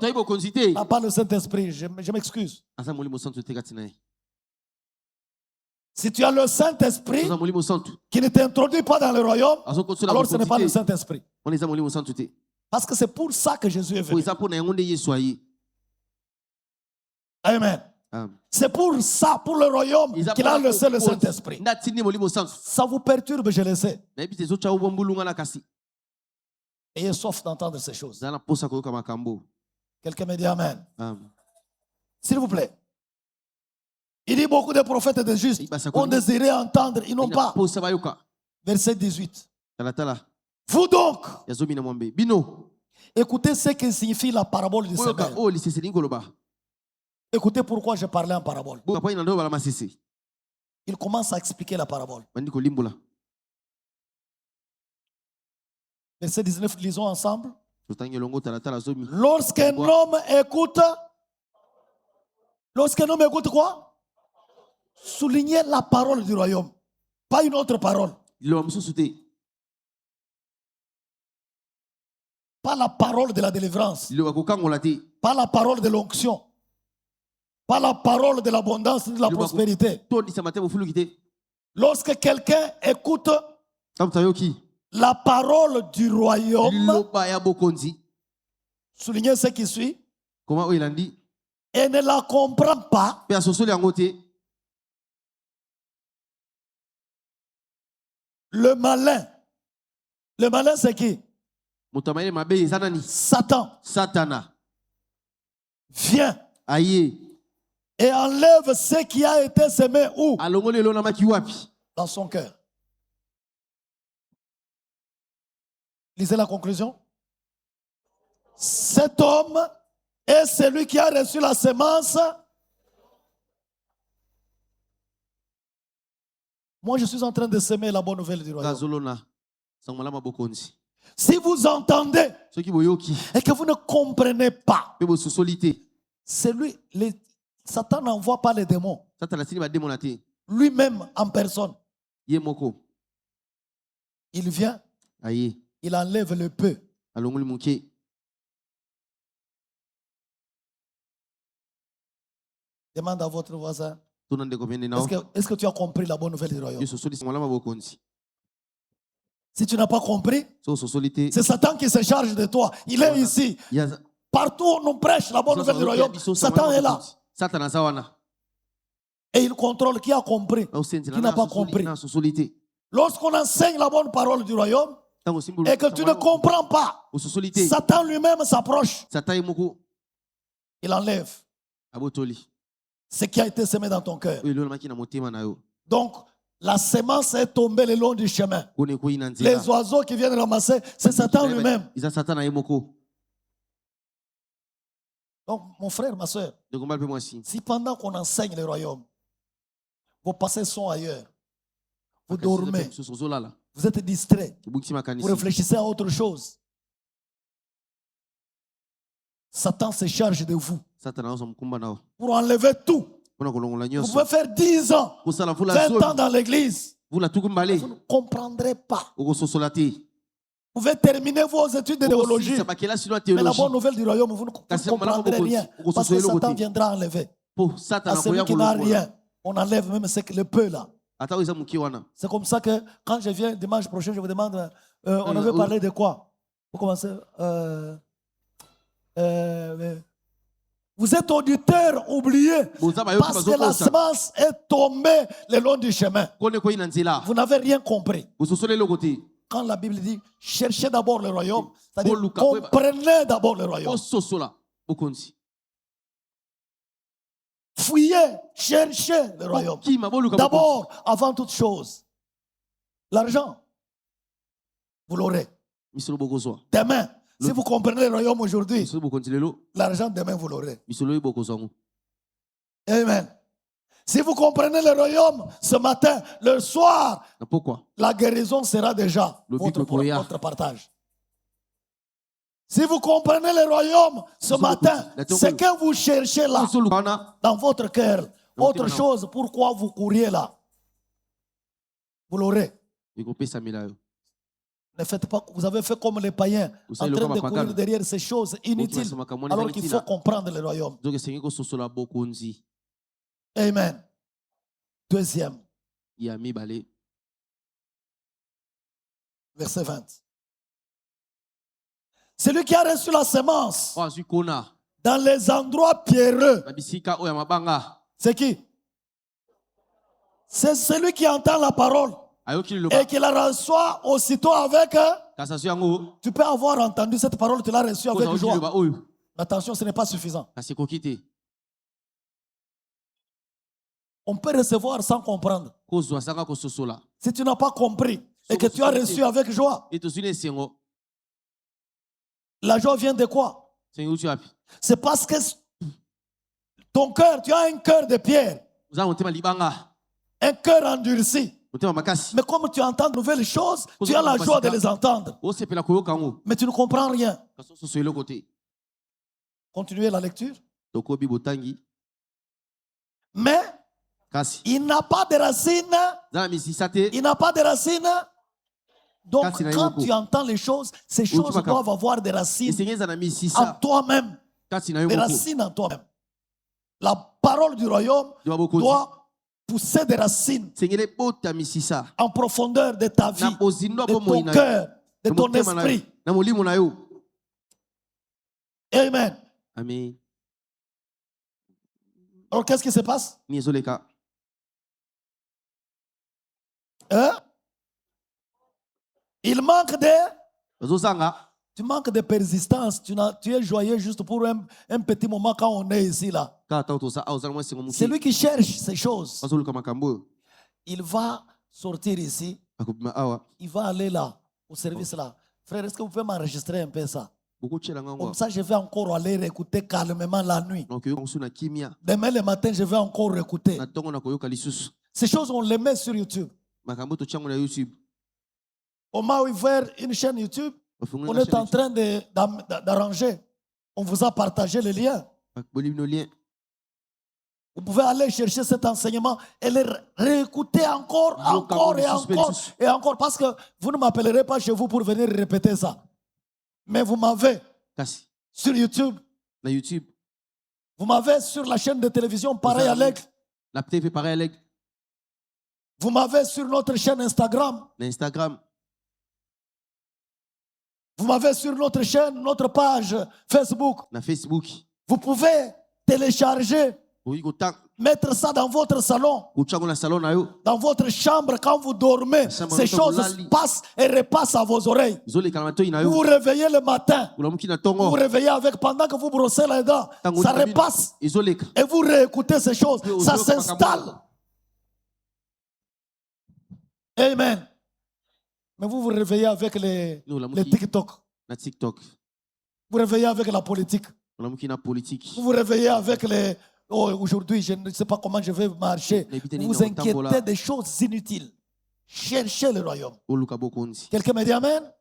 n'a pas le Saint-Esprit. Je m'excuse. Si tu as le Saint-Esprit qui ne t'introduit pas dans le royaume, alors ce n'est pas le Saint-Esprit. Parce que c'est pour ça que Jésus est venu. Amen. C'est pour ça, pour le royaume, qu'il a laissé le Saint-Esprit. Ça vous perturbe, je le sais. Ayez soif d'entendre ces choses. Zala posa koyoka makambo. Quelqu'un me dit Amen. Amen. S'il vous plaît. Il dit beaucoup de prophètes et de justes ont désiré entendre, ils n'ont pas. Verset 18. Vous donc, écoutez ce que signifie la parabole du semeur. Écoutez pourquoi je parlais en parabole. Il commence à expliquer la parabole. Verset 19, lisons ensemble. Lorsqu'un homme écoute quoi? Soulignez la parole du royaume, pas une autre parole. Pas la parole de la délivrance, pas la parole de l'onction, pas la parole de l'abondance, de la prospérité. Lorsque quelqu'un écoute la parole du royaume, soulignez ce qui suit, et ne la comprend pas, le malin c'est qui? Satan vient et enlève ce qui a été semé où? Dans son cœur. Lisez la conclusion. Cet homme est celui qui a reçu la semence. Moi, je suis en train de semer la bonne nouvelle du royaume. Si vous entendez et que vous ne comprenez pas, Satan n'envoie pas les démons. Lui-même en personne. Il vient, il enlève le peu. Demande à votre voisin. Est-ce que tu as compris la bonne nouvelle du royaume? Si tu n'as pas compris, c'est Satan qui se charge de toi. Il est ici. Partout où on prêche la bonne nouvelle du royaume, Satan est là. Et il contrôle qui a compris, qui n'a pas compris. Lorsqu'on enseigne la bonne parole du royaume et que tu ne comprends pas, Satan lui-même s'approche. Il enlève ce qui a été semé dans ton cœur. Donc, la semence est tombée le long du chemin. Les oiseaux qui viennent ramasser, c'est Satan lui-même. Donc, mon frère, ma soeur, si pendant qu'on enseigne le royaume, vos pensées sont ailleurs, vous dormez, vous êtes distrait, vous réfléchissez à autre chose, Satan se charge de vous pour enlever tout. Vous pouvez faire 10 ans, 20 ans dans l'église, vous ne comprendrez pas. Vous pouvez terminer vos études de théologie, mais la bonne nouvelle du royaume, vous ne comprendrez rien, parce que Satan viendra enlever. À celui qui n'a rien, on enlève même le peu là. C'est comme ça que quand je viens dimanche prochain, je vous demande, on avait parlé de quoi? Vous commencez. Vous êtes auditeur oublié parce que la semence est tombée le long du chemin. Vous n'avez rien compris. Quand la Bible dit cherchez d'abord le royaume, c'est-à-dire comprenez d'abord le royaume. Fouillez, cherchez le royaume. D'abord, avant toute chose, l'argent, vous l'aurez. Demain, si vous comprenez le royaume aujourd'hui, l'argent demain vous l'aurez. Amen. Si vous comprenez le royaume ce matin, le soir, la guérison sera déjà votre partage. Si vous comprenez le royaume ce matin, ce que vous cherchez là, dans votre cœur, autre chose, pourquoi vous couriez là, vous l'aurez. Ne faites pas, vous avez fait comme les païens, en train de courir derrière ces choses inutiles, alors qu'il faut comprendre le royaume. Amen. Deuxième. Verset 20. Celui qui a reçu la semence dans les endroits pierreux, c'est qui? C'est celui qui entend la parole. et qu'il la reçoit aussitôt avec... Tu peux avoir entendu cette parole, tu l'as reçue avec joie. Attention, ce n'est pas suffisant. On peut recevoir sans comprendre. Si tu n'as pas compris et que tu as reçu avec joie, la joie vient de quoi? C'est parce que ton cœur, tu as un cœur de pierre. Un cœur endurci. Mais comme tu entends de nouvelles choses, tu as la joie de les entendre. Mais tu ne comprends rien. Continuez la lecture. Mais il n'a pas de racines. Il n'a pas de racines. Donc quand tu entends les choses, ces choses doivent avoir des racines en toi-même. Des racines en toi-même. La parole du royaume doit pousser des racines en profondeur de ta vie, de ton cœur, de ton esprit. Amen. Amen. Alors qu'est-ce qui se passe? Hein? Il manque de... Tu manques de persistance. Tu es joyeux juste pour un petit moment quand on est ici là. C'est lui qui cherche ces choses. Il va sortir ici. Il va aller là, au service là. Frère, est-ce que vous pouvez m'enregistrer un peu ça? Comme ça, je vais encore aller écouter calmement la nuit. Demain le matin, je vais encore écouter. Ces choses, on les met sur YouTube. Au moment où ouvert une chaîne YouTube, on est en train d'arranger. On vous a partagé le lien. Vous pouvez aller chercher cet enseignement et le réécouter encore et encore. Parce que vous ne m'appellerez pas chez vous pour venir répéter ça. Mais vous m'avez sur YouTube. Vous m'avez sur la chaîne de télévision Pareil à l'Aigle. La TV Pareil à l'Aigle. Vous m'avez sur notre chaîne Instagram. Vous m'avez sur notre chaîne, notre page Facebook. Vous pouvez télécharger, mettre ça dans votre salon, dans votre chambre quand vous dormez. Ces choses passent et repassent à vos oreilles. Vous vous réveillez le matin. Vous vous réveillez avec, pendant que vous brossez les dents, ça repasse. Et vous réécoutez ces choses. Ça s'installe. Amen. Mais vous vous réveillez avec les TikTok. Vous réveillez avec la politique. Vous vous réveillez avec les... Oh, aujourd'hui, je ne sais pas comment je vais marcher. Vous vous inquiétez des choses inutiles. Cherchez le royaume. Quelqu'un me dit amen?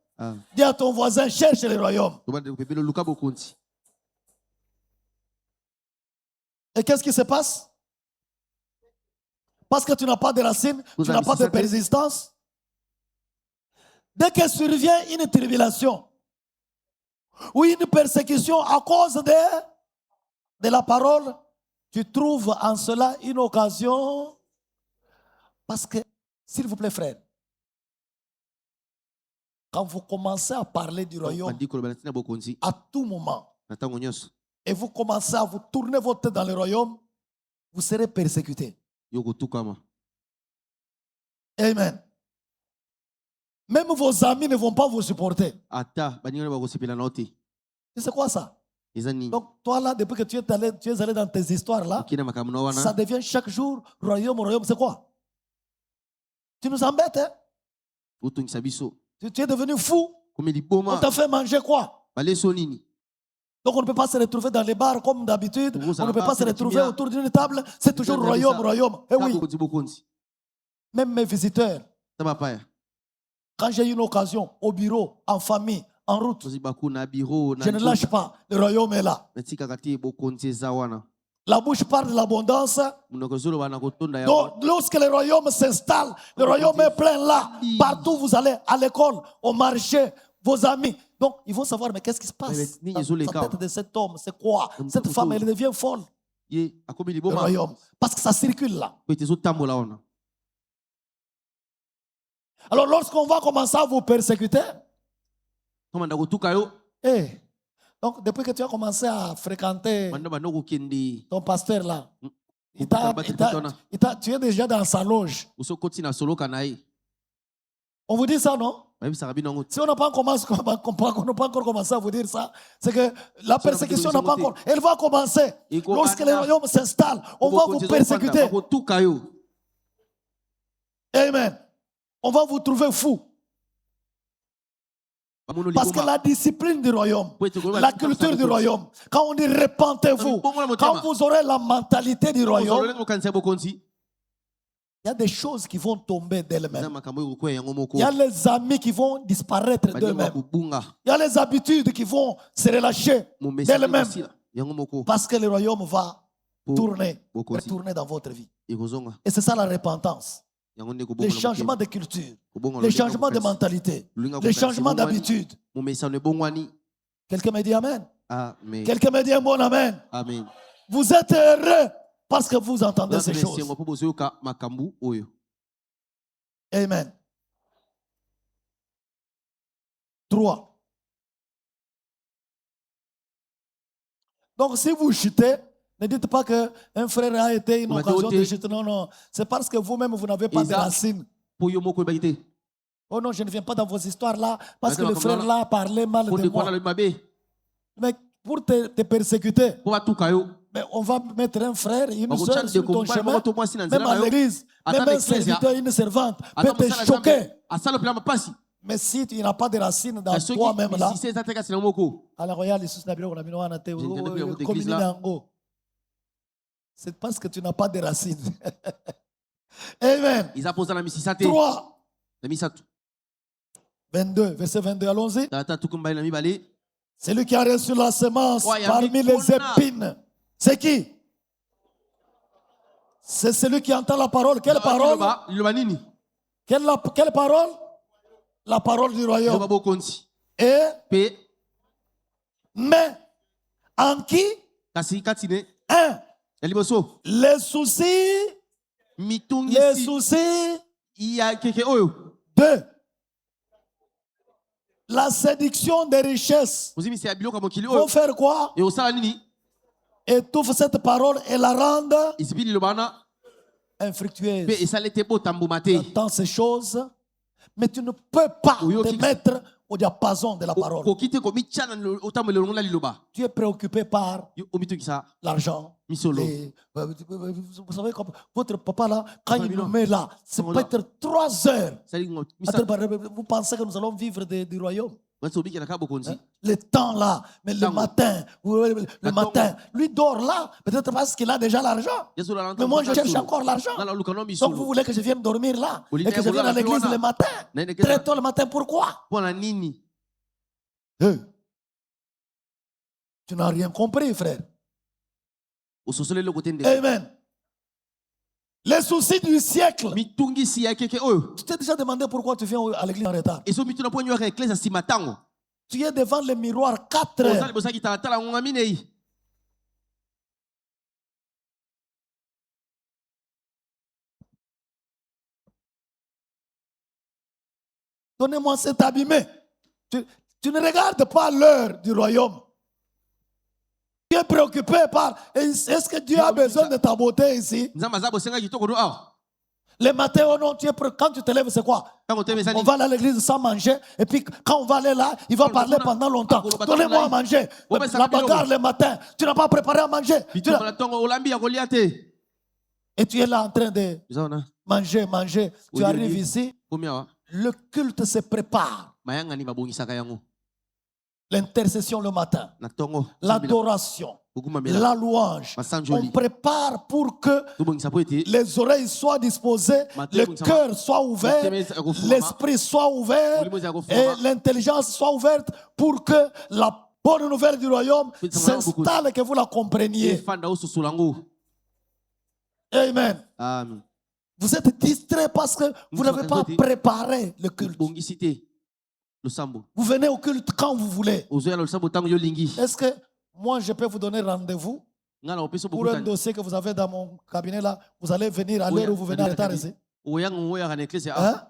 Dis à ton voisin, cherche le royaume. Et qu'est-ce qui se passe? Parce que tu n'as pas de racines, tu n'as pas de persistance. Dès que survient une tribulation ou une persécution à cause de la parole, tu trouves en cela une occasion. Parce que, s'il vous plaît, frère, quand vous commencez à parler du royaume à tout moment, et vous commencez à vous tourner votre tête dans le royaume, vous serez persécuté. Amen. Même vos amis ne vont pas vous supporter. C'est quoi ça? Donc toi là, depuis que tu es allé dans tes histoires là, ça devient chaque jour royaume, c'est quoi? Tu nous embêtes, hein? Tu es devenu fou. On t'a fait manger quoi? Donc on ne peut pas se retrouver dans les bars comme d'habitude. On ne peut pas se retrouver autour d'une table. C'est toujours royaume. Eh oui. Même mes visiteurs, quand j'ai une occasion, au bureau, en famille, en route, je ne lâche pas. Le royaume est là. La bouche parle de l'abondance. Donc, lorsque le royaume s'installe, le royaume est plein là. Partout vous allez, à l'école, au marché, vos amis. Donc, ils vont savoir, mais qu'est-ce qui se passe dans la tête de cet homme? C'est quoi? Cette femme, elle devient folle. Le royaume. Parce que ça circule là. Alors, lorsqu'on va commencer à vous persécuter, donc, depuis que tu as commencé à fréquenter ton pasteur là, tu es déjà dans sa loge. On vous dit ça, non? Si on n'a pas encore commencé à vous dire ça, c'est que la persécution n'a pas encore. Elle va commencer. Lorsque le royaume s'installe, on va vous persécuter. Amen. On va vous trouver fou. Parce que la discipline du royaume, la culture du royaume, quand on dit repentez-vous, quand vous aurez la mentalité du royaume, il y a des choses qui vont tomber d'elles-mêmes. Il y a les amis qui vont disparaître d'eux-mêmes. Il y a les habitudes qui vont se relâcher d'elles-mêmes. Parce que le royaume va tourner dans votre vie. Et c'est ça la repentance. Les changements de culture, les changements de mentalité, les changements d'habitude. Quelqu'un me dit Amen. Amen. Quelqu'un me dit un bon Amen. Amen. Vous êtes heureux parce que vous entendez ces choses. Amen. 3. Donc si vous chutez, ne dites pas qu'un frère a été une occasion de chuter. Non, non. C'est parce que vous-même, vous n'avez pas de racines. Oh non, je ne viens pas dans vos histoires là, parce que le frère là parlait mal de moi. Mais pour te persécuter, mais on va mettre un frère, une soeur sur ton chemin, même à l'église, même un serviteur, une servante, peut te choquer. Mais si tu n'as pas de racines dans toi-même là, à la royale, c'est parce que tu n'as pas de racines. Amen. 3. 22, verset 22, allons-y. Celui qui a reçu la semence parmi les épines, c'est qui? C'est celui qui entend la parole. Quelle parole? Quelle parole? La parole du royaume. Et mais en qui? Un. Les soucis. Les soucis. 2. La séduction des richesses. Vont faire quoi? Étouffe cette parole et la rende infructueuse. Tu entends ces choses, mais tu ne peux pas te mettre au diapason de la parole. Tu es préoccupé par l'argent. Vous savez, comme votre papa là, quand il nous met là, c'est peut-être 3 heures. Vous pensez que nous allons vivre du royaume? Hein? Le temps là, mais le matin, lui dort là, peut-être parce qu'il a déjà l'argent. Mais moi je cherche encore l'argent. Donc vous voulez que je vienne dormir là et que je vienne à l'église le matin, très tôt le matin, pourquoi? Tu n'as rien compris, frère. Amen. Les soucis du siècle. Tu t'es déjà demandé pourquoi tu viens à l'église en retard. Tu es devant le miroir 4 heures. Donnez-moi cet abîmé. Tu ne regardes pas l'heure du royaume. Tu es préoccupé par est-ce que Dieu a besoin de ta beauté ici? Le matin, oh non, quand tu te lèves, c'est quoi? On va aller à l'église sans manger. Et puis, quand on va aller là, il va parler pendant longtemps. Donnez-moi à manger. La bagarre le matin, tu n'as pas préparé à manger. Et tu es là en train de manger. Tu arrives ici, le culte se prépare. L'intercession le matin, l'adoration, la louange. On prépare pour que les oreilles soient disposées, le cœur soit ouvert, l'esprit soit ouvert et l'intelligence soit ouverte pour que la bonne nouvelle du royaume s'installe et que vous la compreniez. Amen. Vous êtes distrait parce que vous n'avez pas préparé le culte. Vous venez au culte quand vous voulez. Est-ce que moi je peux vous donner rendez-vous pour un dossier que vous avez dans mon cabinet là? Vous allez venir à l'heure où vous venez en retard ici. Hein?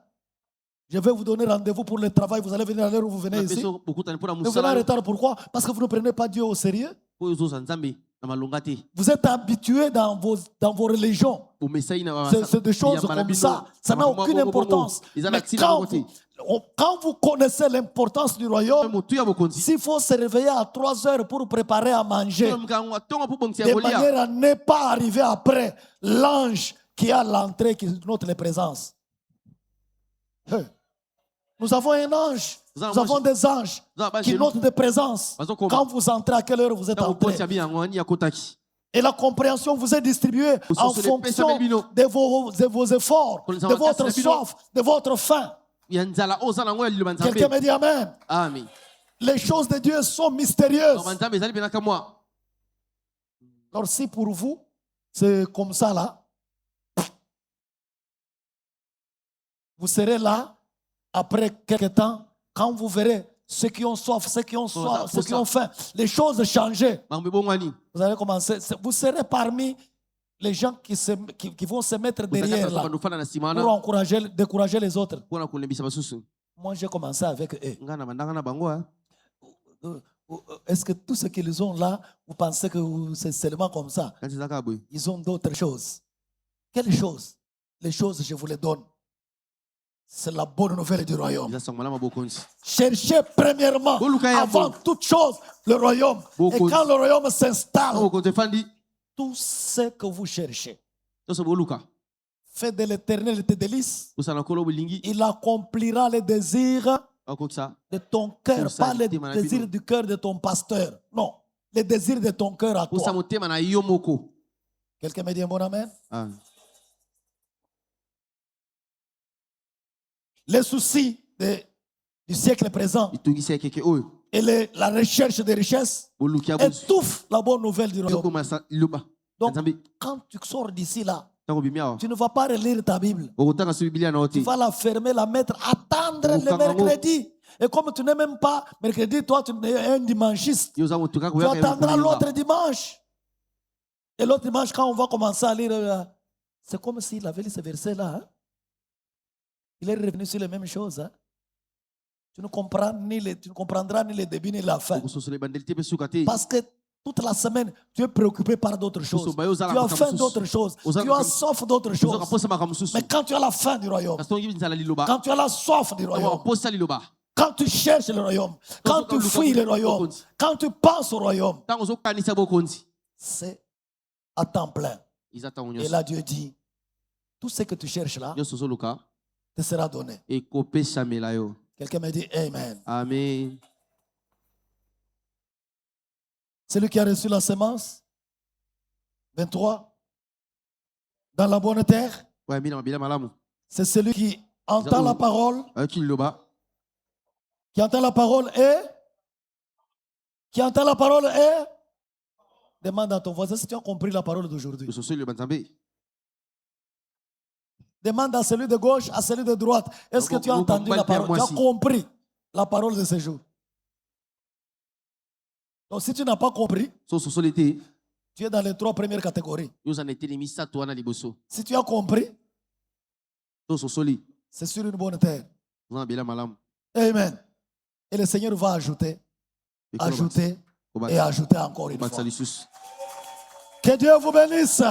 Je vais vous donner rendez-vous pour le travail. Vous allez venir à l'heure où vous venez ici. Vous venez en retard, pourquoi? Parce que vous ne prenez pas Dieu au sérieux. Vous êtes habitués dans vos religions. C'est des choses comme ça. Ça n'a aucune importance. Mais quand vous connaissez l'importance du royaume, s'il faut se réveiller à 3 heures pour préparer à manger, de manière à ne pas arriver après l'ange qui est à l'entrée, qui note les présences. Nous avons un ange. Nous avons des anges qui notent des présences. Quand vous entrez, à quelle heure vous êtes entré. Et la compréhension vous est distribuée en fonction de vos efforts, de votre soif, de votre faim. Quelqu'un me dit amen. Amen. Les choses de Dieu sont mystérieuses. Alors si pour vous, c'est comme ça là, vous serez là, après quelques temps, quand vous verrez ceux qui ont soif, ceux qui ont faim, les choses changer. Vous allez commencer, vous serez parmi les gens qui vont se mettre derrière là pour décourager les autres. Moi, j'ai commencé avec eux. Est-ce que tout ce qu'ils ont là, vous pensez que c'est seulement comme ça? Ils ont d'autres choses. Quelles choses? Les choses, je vous les donne. C'est la bonne nouvelle du royaume. Cherchez premièrement, avant toute chose, le royaume. Et quand le royaume s'installe, tout ce que vous cherchez, faites de l'éternel tes délices. Il accomplira les désirs de ton cœur, pas les désirs du cœur de ton pasteur. Non, les désirs de ton cœur à toi. Quelqu'un me dit un bon amen? Les soucis du siècle présent et la recherche des richesses étouffent la bonne nouvelle du royaume. Donc, quand tu sors d'ici là, tu ne vas pas relire ta Bible. Tu vas la fermer, la mettre, attendre le mercredi. Et comme tu n'es même pas mercredi, toi tu es un dimanchiste. Tu attendras l'autre dimanche. Et l'autre dimanche, quand on va commencer à lire, c'est comme s'il avait lu ce verset-là. Hein? Il est revenu sur les mêmes choses. Hein? Tu ne comprendras ni le début ni la fin. Parce que toute la semaine, tu es préoccupé par d'autres choses. Tu as faim d'autres choses. Tu as soif d'autres choses. Mais quand tu as la faim du royaume, quand tu as la soif du royaume, quand tu cherches le royaume, quand tu fuis le royaume, quand tu penses au royaume, c'est à temps plein. Et là, Dieu dit, tout ce que tu cherches là te sera donné. Quelqu'un me dit Amen. Amen. Celui qui a reçu la semence, 23, dans la bonne terre, c'est celui qui entend la parole, qui entend la parole et demande à ton voisin si tu as compris la parole d'aujourd'hui. Demande à celui de gauche, à celui de droite. Est-ce que tu as entendu la parole? Tu as compris la parole de ce jour? Donc si tu n'as pas compris, tu es dans les 3 premières catégories. Si tu as compris, c'est sur une bonne terre. Amen. Et le Seigneur va ajouter et ajouter encore une fois. Que Dieu vous bénisse.